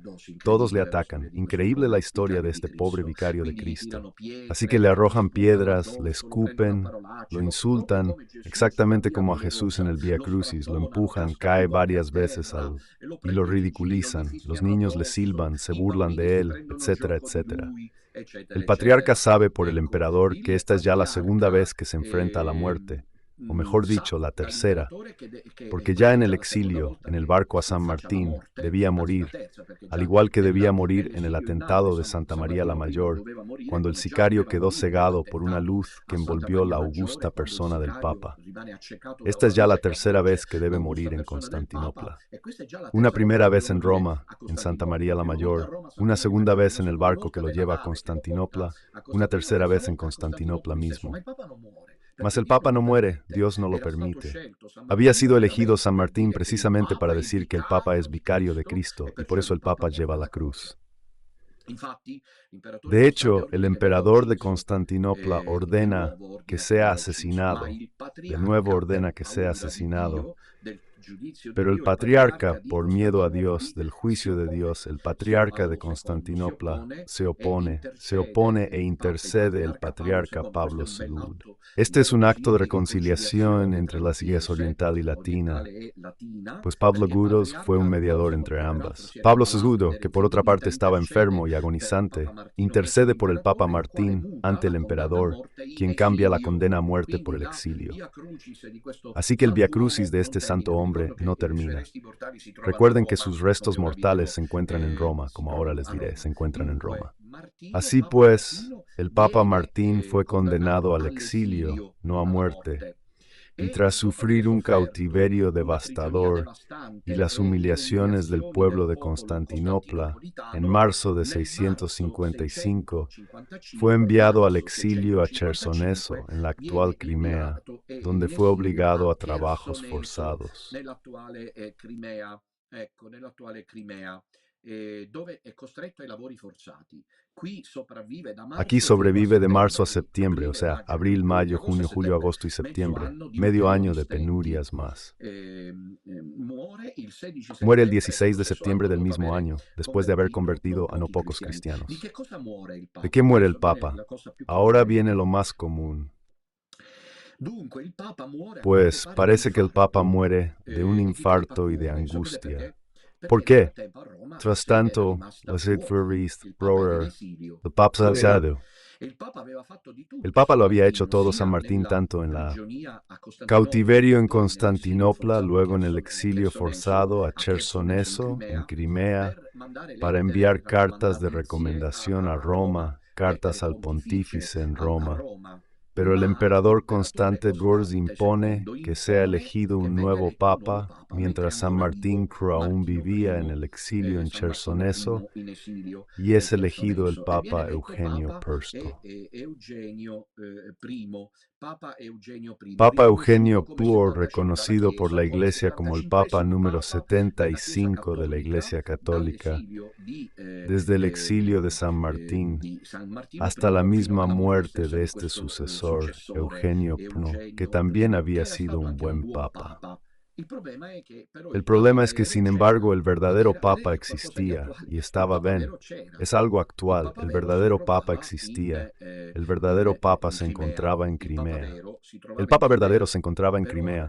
Todos le atacan, increíble la historia de este pobre vicario de Cristo. Así que le arrojan piedras, le escupen, lo insultan, exactamente como a Jesús en el Vía Crucis, lo empujan, cae varias veces y lo ridiculizan, los niños le silban, se burlan de él, etcétera, etcétera. El patriarca sabe por el emperador que esta es ya la segunda vez que se enfrenta a la muerte, o mejor dicho, la tercera, porque ya en el exilio, en el barco a San Martín, debía morir, al igual que debía morir en el atentado de Santa María la Mayor, cuando el sicario quedó cegado por una luz que envolvió la augusta persona del Papa. Esta es ya la tercera vez que debe morir en Constantinopla. Una primera vez en Roma, en Santa María la Mayor, una segunda vez en el barco que lo lleva a Constantinopla, una tercera vez en Constantinopla mismo. Mas el Papa no muere, Dios no lo permite. Había sido elegido San Martín precisamente para decir que el Papa es vicario de Cristo, y por eso el Papa lleva la cruz. De hecho, el emperador de Constantinopla ordena que sea asesinado, de nuevo ordena que sea asesinado, pero el patriarca, por miedo a Dios, del juicio de Dios, el patriarca de Constantinopla se opone e intercede el patriarca Pablo II. Este es un acto de reconciliación entre las iglesias oriental y latina, pues Pablo Gudos fue un mediador entre ambas. Pablo II, que por otra parte estaba enfermo y agonizante, intercede por el Papa Martín ante el emperador, quien cambia la condena a muerte por el exilio. Así que el Vía Crucis de este santo hombre no termina. Recuerden que sus restos mortales se encuentran en Roma, como ahora les diré, se encuentran en Roma. Así pues, el Papa Martín fue condenado al exilio, no a muerte, y tras sufrir un cautiverio devastador y las humillaciones del pueblo de Constantinopla, en marzo de 655, fue enviado al exilio a Chersoneso, en la actual Crimea, donde fue obligado a trabajos forzados. Aquí sobrevive de marzo a septiembre, o sea, abril, mayo, junio, julio, agosto y septiembre, medio año de penurias más. Muere el 16 de septiembre del mismo año, después de haber convertido a no pocos cristianos. ¿De qué muere el Papa? Ahora viene lo más común. Pues parece que el Papa muere de un infarto y de angustia. ¿Por qué? Tras tanto, el Papa El Papa lo había hecho todo San Martín tanto en la cautiverio en Constantinopla, luego en el exilio forzado a Chersoneso, en Crimea, para enviar cartas de recomendación a Roma, cartas al pontífice en Roma. Pero el emperador Constante Durs impone que sea elegido un nuevo papa, mientras San Martín aún vivía en el exilio en Chersoneso, y es elegido el Papa Eugenio Papa Eugenio Puro, reconocido por la Iglesia como el Papa número 75 de la Iglesia Católica, desde el exilio de San Martín hasta la misma muerte de este sucesor, Eugenio Pno, que también había sido un buen papa. El problema es que, sin embargo, el verdadero papa existía y estaba bien. Es algo actual. El verdadero papa existía. El verdadero papa se encontraba en Crimea. El papa verdadero se encontraba en Crimea,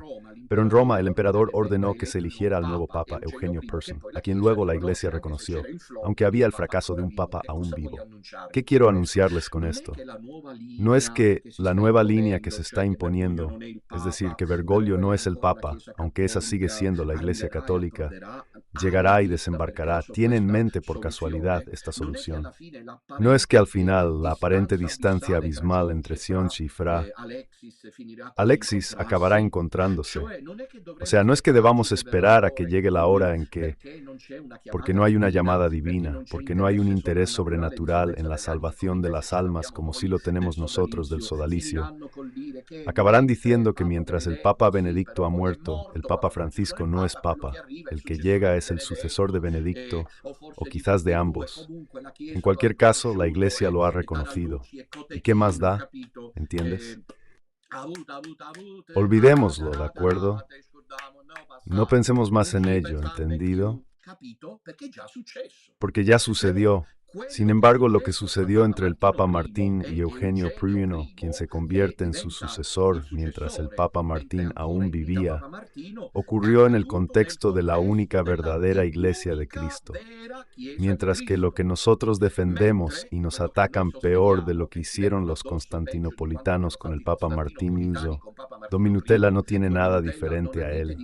pero en Roma el emperador ordenó que se eligiera al nuevo papa, Eugenio Person, a quien luego la Iglesia reconoció, aunque había el fracaso de un papa aún vivo. ¿Qué quiero anunciarles con esto? No es que la nueva línea que se está imponiendo, es decir, que Bergoglio no es el papa, aunque esa sigue siendo la Iglesia Católica, llegará y desembarcará, tiene en mente por casualidad esta solución. No es que al final la aparente distancia abismal entre Sionchi y Fra Alexis acabará encontrándose. O sea, no es que debamos esperar a que llegue la hora en que, porque no hay una llamada divina, porque no hay un interés sobrenatural en la salvación de las almas como sí lo tenemos nosotros del sodalicio, acabarán diciendo que mientras el Papa Benedicto ha muerto, el Papa Francisco no es Papa, el que llega es el sucesor de Benedicto, o quizás de ambos. En cualquier caso, la Iglesia lo ha reconocido. ¿Y qué más da? ¿Entiendes? Olvidémoslo, ¿de acuerdo? No pensemos más en ello, ¿entendido? Porque ya sucedió. Sin embargo, lo que sucedió entre el Papa Martín y Eugenio I, quien se convierte en su sucesor mientras el Papa Martín aún vivía, ocurrió en el contexto de la única verdadera Iglesia de Cristo. Mientras que lo que nosotros defendemos y nos atacan peor de lo que hicieron los constantinopolitanos con el Papa Martín Uso, Dominutella no tiene nada diferente a él.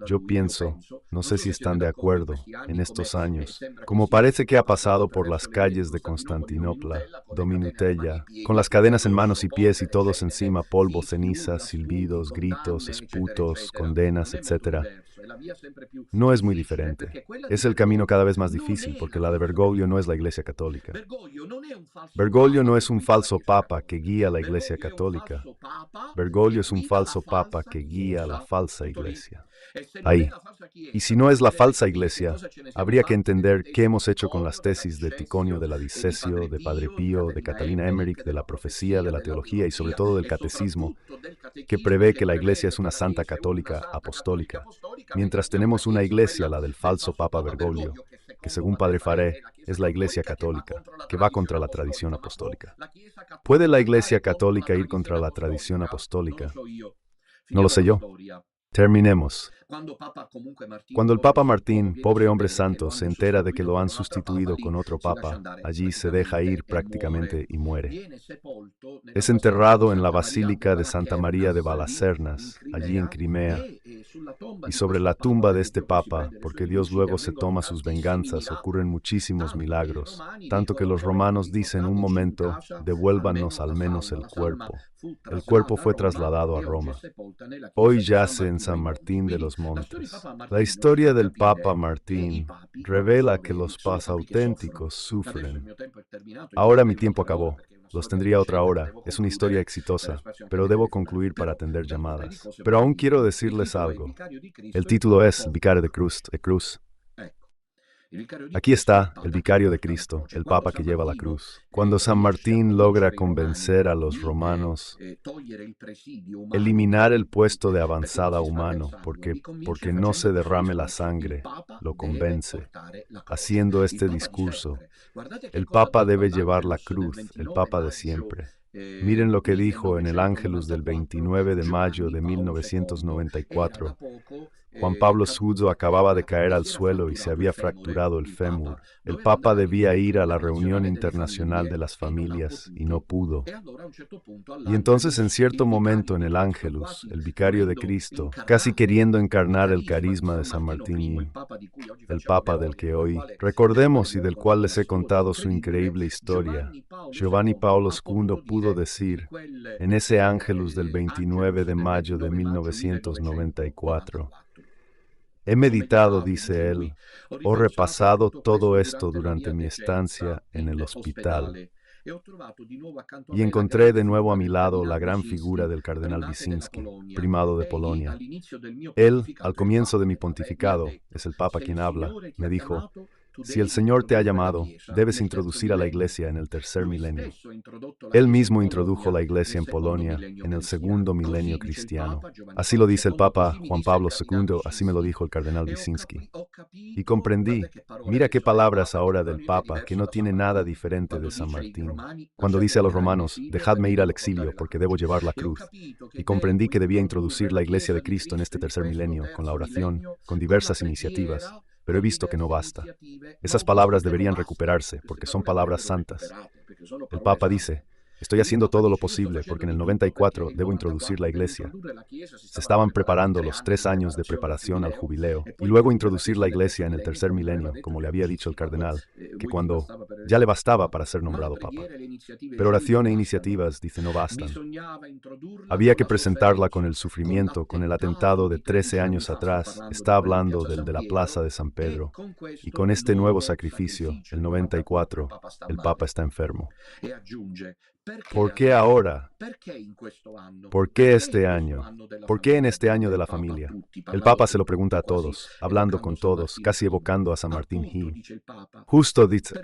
Yo pienso, no sé si están de acuerdo, en estos años, como parece que ha pasado por las calles de Constantinopla, Dominutella, con las cadenas en manos y pies y todos encima, polvo, cenizas, silbidos, gritos, esputos, condenas, etc. No es muy diferente. Es el camino cada vez más difícil porque la de Bergoglio no es la Iglesia Católica. Bergoglio no es un falso papa que guía a la Iglesia Católica. Bergoglio es un falso papa que guía a la falsa Iglesia. Ahí. Y si no es la falsa Iglesia, habría que entender qué hemos hecho con las tesis de Ticonio de la Discesio, de Padre Pío, de Catalina Emmerich, de la profecía, de la teología y sobre todo del catecismo, que prevé que la Iglesia es una santa católica apostólica, mientras tenemos una Iglesia, la del falso Papa Bergoglio, que según Padre Faré es la Iglesia católica, que va contra la tradición apostólica. ¿Puede la Iglesia católica ir contra la tradición apostólica? No lo sé yo. Terminemos. Cuando el Papa Martín, pobre hombre santo, se entera de que lo han sustituido con otro papa, allí se deja ir prácticamente y muere. Es enterrado en la Basílica de Santa María de Balacernas, allí en Crimea, y sobre la tumba de este papa, porque Dios luego se toma sus venganzas, ocurren muchísimos milagros, tanto que los romanos dicen un momento, devuélvanos al menos el cuerpo. El cuerpo fue trasladado a Roma. Hoy yace en San Martín de los Montes. La historia del Papa Martín revela que los papas auténticos sufren. Ahora mi tiempo acabó. Los tendría otra hora. Es una historia exitosa, pero debo concluir para atender llamadas. Pero aún quiero decirles algo. El título es Vicario de Cruz. Aquí está el vicario de Cristo, el Papa que lleva la cruz. Cuando San Martín logra convencer a los romanos, eliminar el puesto de avanzada humano, porque no se derrame la sangre, lo convence, haciendo este discurso. El Papa debe llevar la cruz, el Papa de siempre. Miren lo que dijo en el Ángelus del 29 de mayo de 1994, Juan Pablo II acababa de caer al suelo y se había fracturado el fémur. El Papa debía ir a la reunión internacional de las familias y no pudo. Y entonces en cierto momento en el Ángelus, el vicario de Cristo, casi queriendo encarnar el carisma de San Martín, el Papa del que hoy recordemos y del cual les he contado su increíble historia, Giovanni Paolo II pudo decir, en ese Ángelus del 29 de mayo de 1994, he meditado, dice él, o repasado todo esto durante mi estancia en el hospital y encontré de nuevo a mi lado la gran figura del cardenal Wyszynski, primado de Polonia. Él, al comienzo de mi pontificado, es el Papa quien habla, me dijo, si el Señor te ha llamado, debes introducir a la Iglesia en el tercer milenio. Él mismo introdujo la Iglesia en Polonia en el segundo milenio cristiano. Así lo dice el Papa Juan Pablo II, así me lo dijo el cardenal Wyszynski. Y comprendí, mira qué palabras ahora del Papa, que no tiene nada diferente de San Martín. Cuando dice a los romanos, dejadme ir al exilio porque debo llevar la cruz. Y comprendí que debía introducir la Iglesia de Cristo en este tercer milenio, con la oración, con diversas iniciativas. Pero he visto que no basta. Esas palabras deberían recuperarse, porque son palabras santas. El Papa dice, estoy haciendo todo lo posible, porque en el 94 debo introducir la Iglesia. Se estaban preparando los 3 años de preparación al jubileo, y luego introducir la Iglesia en el tercer milenio, como le había dicho el cardenal, que cuando ya le bastaba para ser nombrado Papa. Pero oración e iniciativas, dice, no bastan. Había que presentarla con el sufrimiento, con el atentado de 13 años atrás, está hablando del de la Plaza de San Pedro, y con este nuevo sacrificio, el 94, el Papa está enfermo. ¿Por qué ahora? ¿Por qué este año? ¿Por qué en este año de la familia? El Papa se lo pregunta a todos, hablando con todos, casi evocando a San Martín Gil. Justo dice,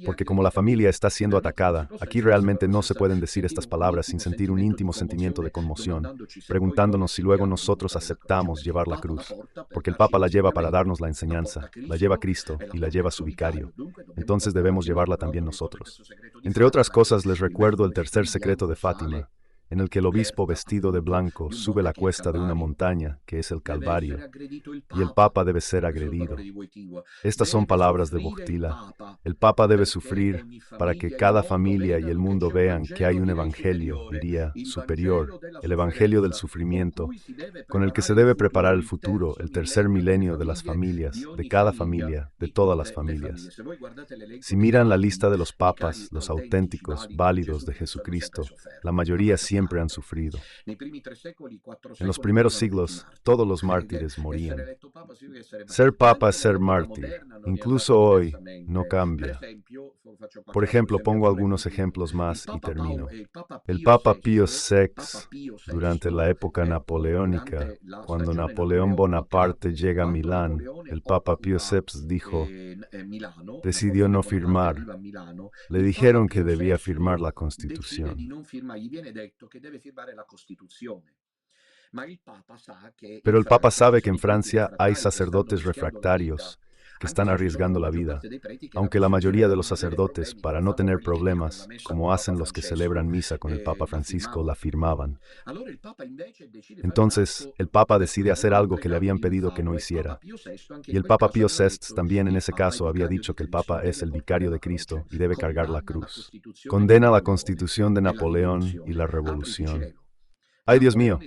porque como la familia está siendo atacada, aquí realmente no se pueden decir estas palabras sin sentir un íntimo sentimiento de conmoción, preguntándonos si luego nosotros aceptamos llevar la cruz, porque el Papa la lleva para darnos la enseñanza, la lleva Cristo y la lleva su vicario. Entonces debemos llevarla también nosotros. Entre otras cosas, les recuerdo el tercer secreto de Fátima, en el que el obispo vestido de blanco sube la cuesta de una montaña, que es el Calvario, y el Papa debe ser agredido. Estas son palabras de Wojtyla. El Papa debe sufrir para que cada familia y el mundo vean que hay un evangelio, diría, superior, el evangelio del sufrimiento, con el que se debe preparar el futuro, el tercer milenio de las familias, de cada familia, de todas las familias. Si miran la lista de los papas, los auténticos, válidos de Jesucristo, la mayoría siempre han sufrido. En los primeros siglos, todos los mártires morían. Ser papa es ser mártir. Incluso hoy, no cambia. Por ejemplo, pongo algunos ejemplos más y termino. El Papa Pío VI, durante la época napoleónica, cuando Napoleón Bonaparte llega a Milán, el Papa Pío VI dijo, decidió no firmar. Le dijeron que debía firmar la Constitución. Pero el Papa sabe que en Francia hay sacerdotes refractarios que están arriesgando la vida, aunque la mayoría de los sacerdotes, para no tener problemas, como hacen los que celebran misa con el Papa Francisco, la firmaban. Entonces, el Papa decide hacer algo que le habían pedido que no hiciera. Y el Papa Pío VI también en ese caso había dicho que el Papa es el vicario de Cristo y debe cargar la cruz. Condena la Constitución de Napoleón y la Revolución. ¡Ay, Dios mío!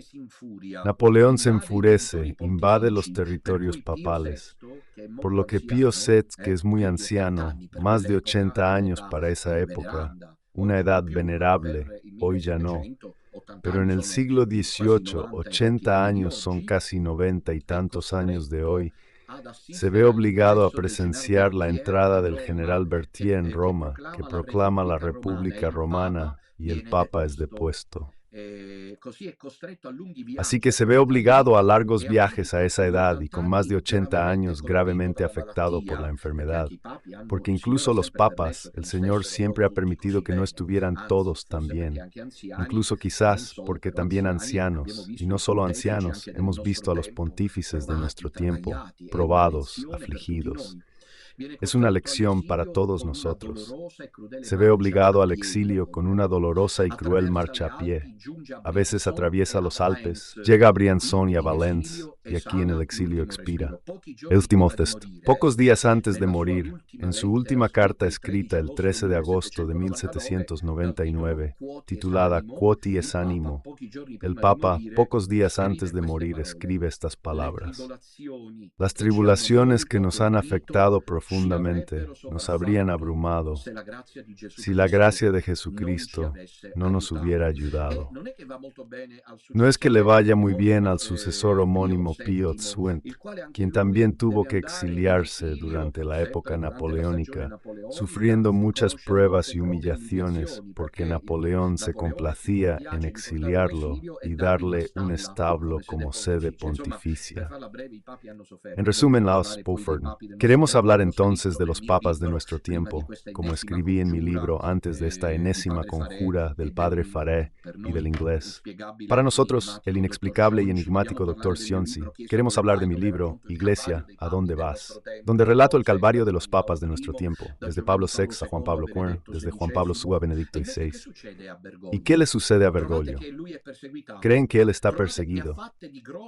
Napoleón se enfurece, invade los territorios papales, por lo que Pío VI, que es muy anciano, más de 80 años para esa época, una edad venerable, hoy ya no, pero en el siglo XVIII, 80 años son casi 90 y tantos años de hoy, se ve obligado a presenciar la entrada del general Berthier en Roma, que proclama la República Romana y el Papa es depuesto. Así que se ve obligado a largos viajes a esa edad y con más de 80 años gravemente afectado por la enfermedad, porque incluso los papas, el Señor siempre ha permitido que no estuvieran todos tan bien, incluso quizás porque también ancianos, y no solo ancianos, hemos visto a los pontífices de nuestro tiempo, probados, afligidos. Es una lección para todos nosotros. Se ve obligado al exilio con una dolorosa y cruel marcha a pie. A veces atraviesa los Alpes, llega a Briançon y a Valence, y aquí en el exilio expira. Último texto. Pocos días antes de morir, en su última carta escrita el 13 de agosto de 1799, titulada Quoties Animo, el Papa, pocos días antes de morir, escribe estas palabras: las tribulaciones que nos han afectado profundamente nos habrían abrumado si la gracia de Jesucristo no nos hubiera ayudado. No es que le vaya muy bien al sucesor homónimo Pío Xu, quien también tuvo que exiliarse durante la época napoleónica, sufriendo muchas pruebas y humillaciones porque Napoleón se complacía en exiliarlo y darle un establo como sede pontificia. En resumen, Laos Beaufort, queremos hablar entonces de los papas de nuestro tiempo, como escribí en mi libro antes de esta enésima conjura del padre Faré y del inglés. Para nosotros, el inexplicable y enigmático Dr. Sionsi, queremos hablar de mi libro, Iglesia, ¿a dónde vas?, donde relato el calvario de los papas de nuestro tiempo, desde Pablo VI a Juan Pablo IV, desde Juan Pablo II a Benedicto XVI. ¿Y qué le sucede a Bergoglio? ¿Creen que él está perseguido?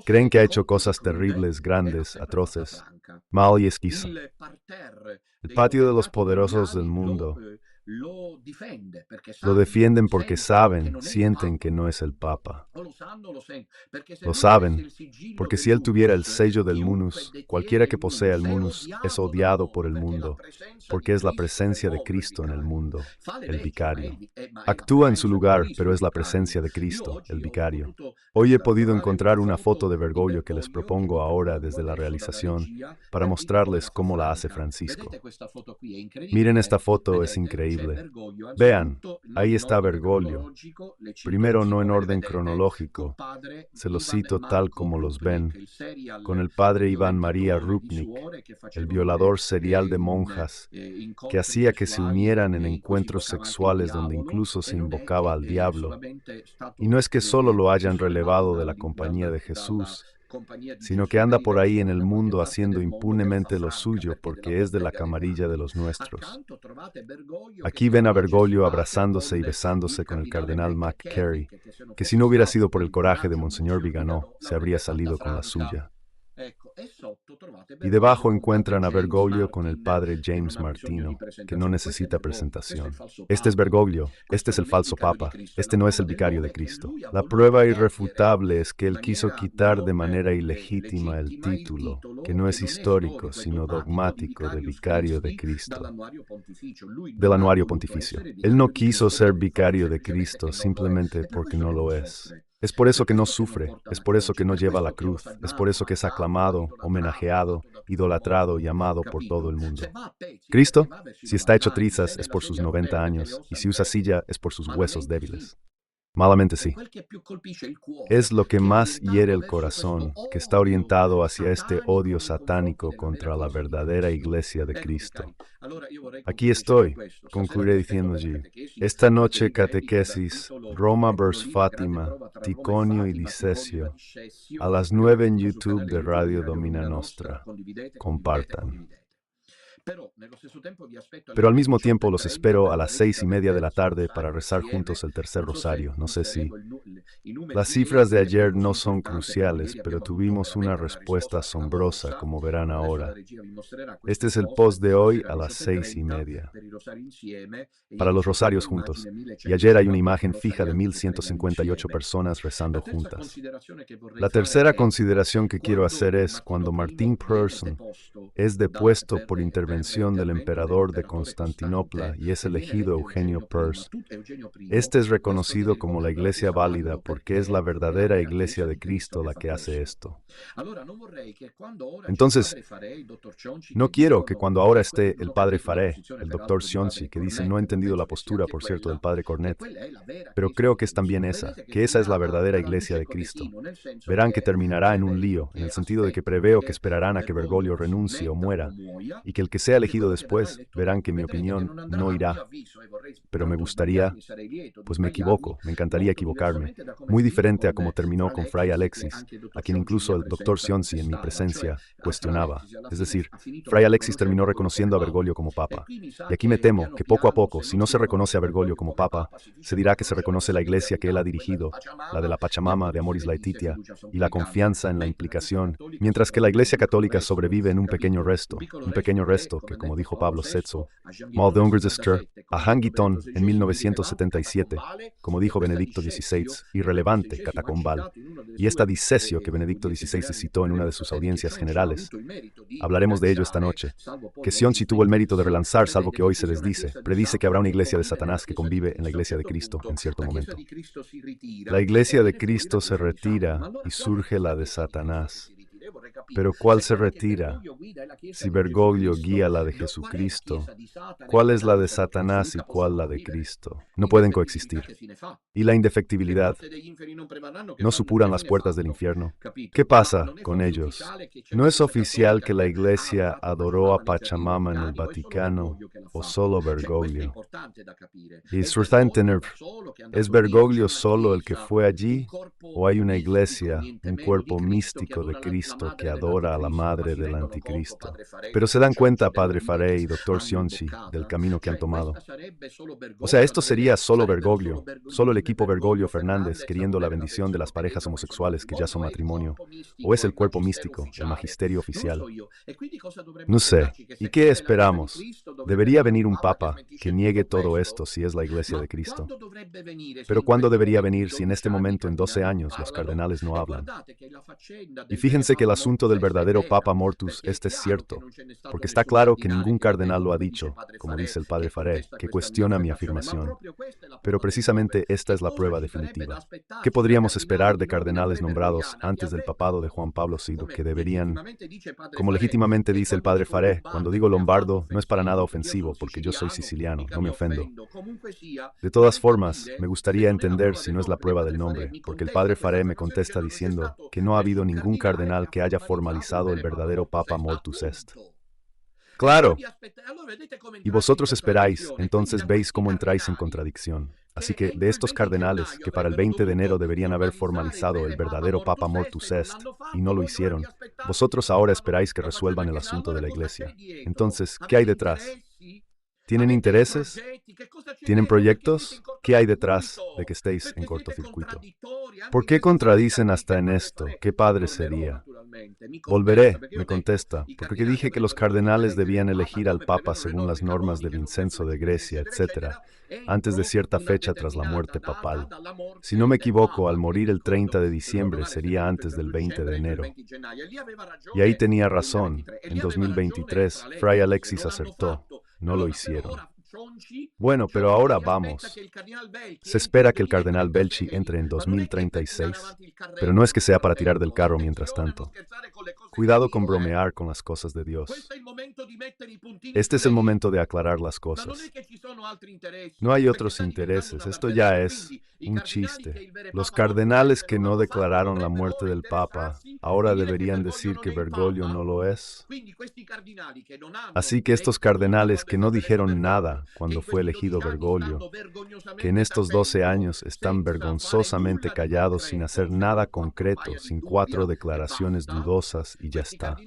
¿Creen que ha hecho cosas terribles, grandes, atroces, mal y esquizo? El patio de los poderosos del mundo lo defienden porque saben, sienten que no es el Papa. Lo saben, porque si él tuviera el sello del munus, cualquiera que posea el munus es odiado por el mundo, porque es la presencia de Cristo en el mundo, el vicario. Actúa en su lugar, pero es la presencia de Cristo, el vicario. Hoy he podido encontrar una foto de Bergoglio que les propongo ahora desde la realización para mostrarles cómo la hace Francisco. Miren esta foto, es increíble. Vean, ahí está Bergoglio. Primero, no en orden cronológico, se los cito tal como los ven, con el padre Iván María Rupnik, el violador serial de monjas, que hacía que se unieran en encuentros sexuales donde incluso se invocaba al diablo. Y no es que solo lo hayan relevado de la compañía de Jesús, sino que anda por ahí en el mundo haciendo impunemente lo suyo porque es de la camarilla de los nuestros. Aquí ven a Bergoglio abrazándose y besándose con el cardenal McCary, que si no hubiera sido por el coraje de Monseñor Viganò, se habría salido con la suya. Y debajo encuentran a Bergoglio con el padre James Martino, que no necesita presentación. Este es Bergoglio, este es el falso papa, este no es el vicario de Cristo. La prueba irrefutable es que él quiso quitar de manera ilegítima el título, que no es histórico, sino dogmático, de vicario de Cristo, del anuario pontificio. Él no quiso ser vicario de Cristo simplemente porque no lo es. Es por eso que no sufre, es por eso que no lleva la cruz, es por eso que es aclamado, homenajeado, idolatrado y amado por todo el mundo. Cristo, si está hecho trizas, es por sus 90 años, y si usa silla, es por sus huesos débiles. Malamente sí. Es lo que más hiere el corazón, que está orientado hacia este odio satánico contra la verdadera Iglesia de Cristo. Aquí estoy, concluiré diciendo allí. Esta noche catequesis, Roma vs. Fátima, Ticonio y Dicesio, a las 9 en YouTube de Radio Domina Nostra. Compartan. Pero al mismo tiempo los espero a las 6:30 de la tarde para rezar juntos el tercer rosario. No sé si... Las cifras de ayer no son cruciales, pero tuvimos una respuesta asombrosa, como verán ahora. Este es el post de hoy a las 6:30. Para los rosarios juntos. Y ayer hay una imagen fija de 1,158 personas rezando juntas. La tercera consideración que quiero hacer es cuando Martin Persson es depuesto por intervención del emperador de Constantinopla y es elegido Eugenio Pers. Este es reconocido como la iglesia válida porque es la verdadera iglesia de Cristo la que hace esto. Entonces, no quiero que cuando ahora esté el padre Faré, el doctor Sionsi, que dice no he entendido la postura, por cierto, del padre Cornet, pero creo que es también esa, que esa es la verdadera iglesia de Cristo. Verán que terminará en un lío, en el sentido de que preveo que esperarán a que Bergoglio renuncie o muera, y que el que sea elegido después, verán que mi opinión no irá. Pero me gustaría, pues me equivoco, me encantaría equivocarme. Muy diferente a cómo terminó con Fray Alexis, a quien incluso el Dr. Sionsi en mi presencia cuestionaba. Es decir, Fray Alexis terminó reconociendo a Bergoglio como papa. Y aquí me temo que poco a poco, si no se reconoce a Bergoglio como papa, se dirá que se reconoce la iglesia que él ha dirigido, la de la Pachamama de Amoris Laetitia, y la confianza en la implicación, mientras que la iglesia católica sobrevive en un pequeño resto que, como dijo Pablo VI, Maldongersester, a Hangiton en 1977, como dijo Benedicto XVI, irrelevante, catacombal, y esta disesio que Benedicto XVI citó en una de sus audiencias generales. Hablaremos de ello esta noche. Que Sionsi tuvo el mérito de relanzar, salvo que hoy se desdice, predice que habrá una iglesia de Satanás que convive en la iglesia de Cristo en cierto momento. La iglesia de Cristo se retira y surge la de Satanás. Pero ¿cuál se retira? Si Bergoglio guía la de Jesucristo, ¿cuál es la de Satanás y cuál la de Cristo? No pueden coexistir. ¿Y la indefectibilidad? ¿No supuran las puertas del infierno? ¿Qué pasa con ellos? ¿No es oficial que la Iglesia adoró a Pachamama en el Vaticano o solo Bergoglio? Y ¿es Bergoglio solo el que fue allí o hay una iglesia, un cuerpo místico de Cristo que adora a la madre del anticristo? Pero se dan cuenta, Padre Faré y Dr. Sionsi, del camino que han tomado. O sea, esto sería solo Bergoglio, solo el equipo Bergoglio Fernández queriendo la bendición de las parejas homosexuales que ya son matrimonio, o es el cuerpo místico, el magisterio oficial. No sé. ¿Y qué esperamos? Debería venir un papa que niegue todo esto si es la iglesia de Cristo. Pero ¿cuándo debería venir si en este momento, en 12 años, los cardenales no hablan? Y fíjense que el asunto del verdadero Papa Mortus es cierto, porque está claro que ningún cardenal lo ha dicho, como dice el Padre Faré, que cuestiona mi afirmación. Pero precisamente esta es la prueba definitiva. ¿Qué podríamos esperar de cardenales nombrados antes del papado de Juan Pablo II que deberían, como legítimamente dice el Padre Faré, cuando digo lombardo no es para nada ofensivo porque yo soy siciliano, no me ofendo? De todas formas, me gustaría entender si no es la prueba del nombre, porque el Padre Faré me contesta diciendo que no ha habido ningún cardenal que haya formalizado el verdadero Papa Mortus Est. Claro. Y vosotros esperáis, entonces veis cómo entráis en contradicción. Así que, de estos cardenales, que para el 20 de enero deberían haber formalizado el verdadero Papa Mortus Est, y no lo hicieron, vosotros ahora esperáis que resuelvan el asunto de la Iglesia. Entonces, ¿qué hay detrás? ¿Tienen intereses? ¿Tienen proyectos? ¿Qué hay detrás de que estéis en cortocircuito? ¿Por qué contradicen hasta en esto? ¿Qué padre sería? Volveré, me contesta, porque dije que los cardenales debían elegir al Papa según las normas de Vincenzo de Grecia, etc., antes de cierta fecha tras la muerte papal. Si no me equivoco, al morir el 30 de diciembre sería antes del 20 de enero. Y ahí tenía razón. En 2023, Fray Alexis acertó. No lo hicieron. Bueno, pero ahora vamos. Se espera que el cardenal Belchi entre en 2036, pero no es que sea para tirar del carro mientras tanto. Cuidado con bromear con las cosas de Dios. Este es el momento de aclarar las cosas. No hay otros intereses, esto ya es un chiste. Los cardenales que no declararon la muerte del Papa ahora deberían decir que Bergoglio no lo es. Así que estos cardenales que no dijeron nada cuando fue elegido Bergoglio, que en estos 12 años están vergonzosamente callados sin hacer nada concreto, sin 4 declaraciones dudosas y ya está.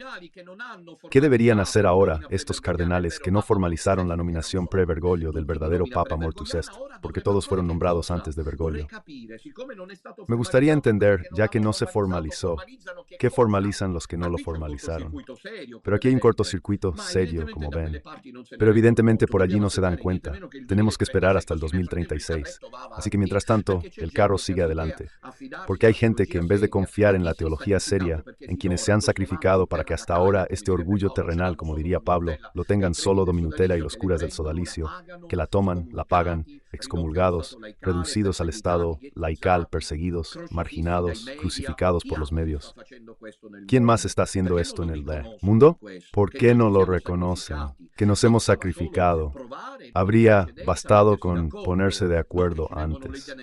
¿Qué deberían hacer ahora estos cardenales que no formalizaron la nominación pre-Bergoglio del verdadero Papa Mortus Est, porque todos fueron nombrados antes de Bergoglio? Me gustaría entender, ya que no se formalizó, ¿qué formalizan los que no lo formalizaron? Pero aquí hay un cortocircuito serio, como ven. Pero evidentemente por allí no se dan cuenta. Tenemos que esperar hasta el 2036. Así que mientras tanto, el carro sigue adelante. Porque hay gente que en vez de confiar en la teología seria, en quienes se han sacrificado para que hasta ahora este orgullo terrenal, como diría Pablo, lo tengan solo Dominutela y los curas del sodalicio, que la toman, la pagan, excomulgados, reducidos al estado laical, perseguidos, marginados, crucificados por los medios. ¿Quién más está haciendo esto en el mundo? ¿Por qué no lo reconocen? Que nos hemos sacrificado. Habría bastado con ponerse de acuerdo antes.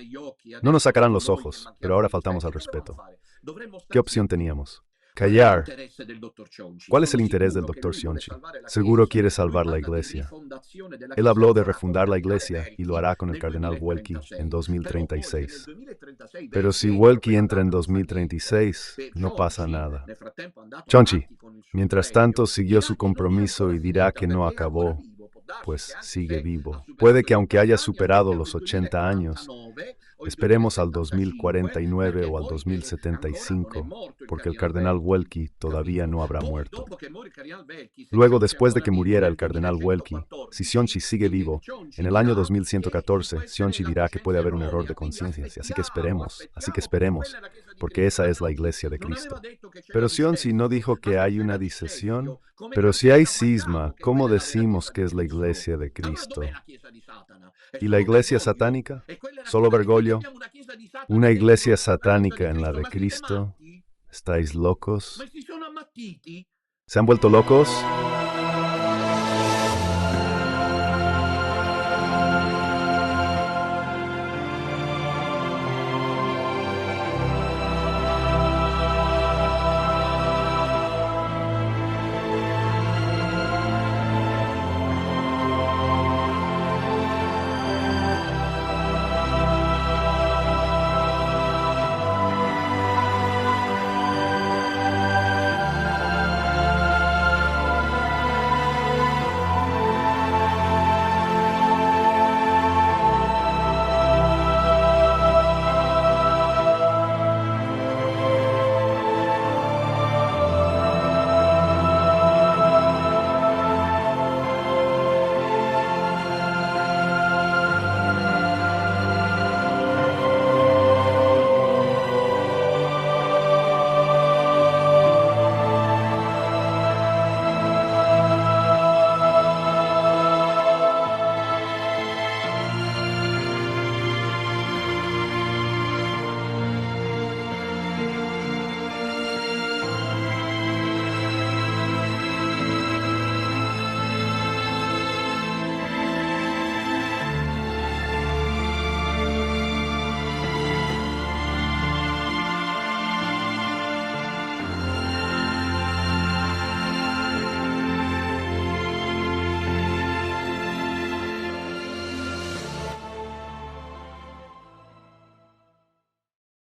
No nos sacarán los ojos, pero ahora faltamos al respeto. ¿Qué opción teníamos? Callar. ¿Cuál es el interés del Dr. Sionchi? Seguro quiere salvar la iglesia. Él habló de refundar la iglesia y lo hará con el cardenal Welky en 2036. Pero si Welky entra en 2036, no pasa nada. Sionchi, mientras tanto, siguió su compromiso y dirá que no acabó, pues sigue vivo. Puede que aunque haya superado los 80 años, esperemos al 2049 o al 2075, porque el cardenal Welky todavía no habrá muerto. Luego, después de que muriera el cardenal Welky, si Sionchi sigue vivo, en el año 2114, Sionchi dirá que puede haber un error de conciencia, así que esperemos, porque esa es la iglesia de Cristo. Pero Sionchi no dijo que hay una disesión. Pero si hay cisma, ¿cómo decimos que es la iglesia de Cristo? ¿Y la iglesia satánica? ¿Solo Bergoglio? ¿Una iglesia satánica en la de Cristo? ¿Estáis locos? ¿Se han vuelto locos?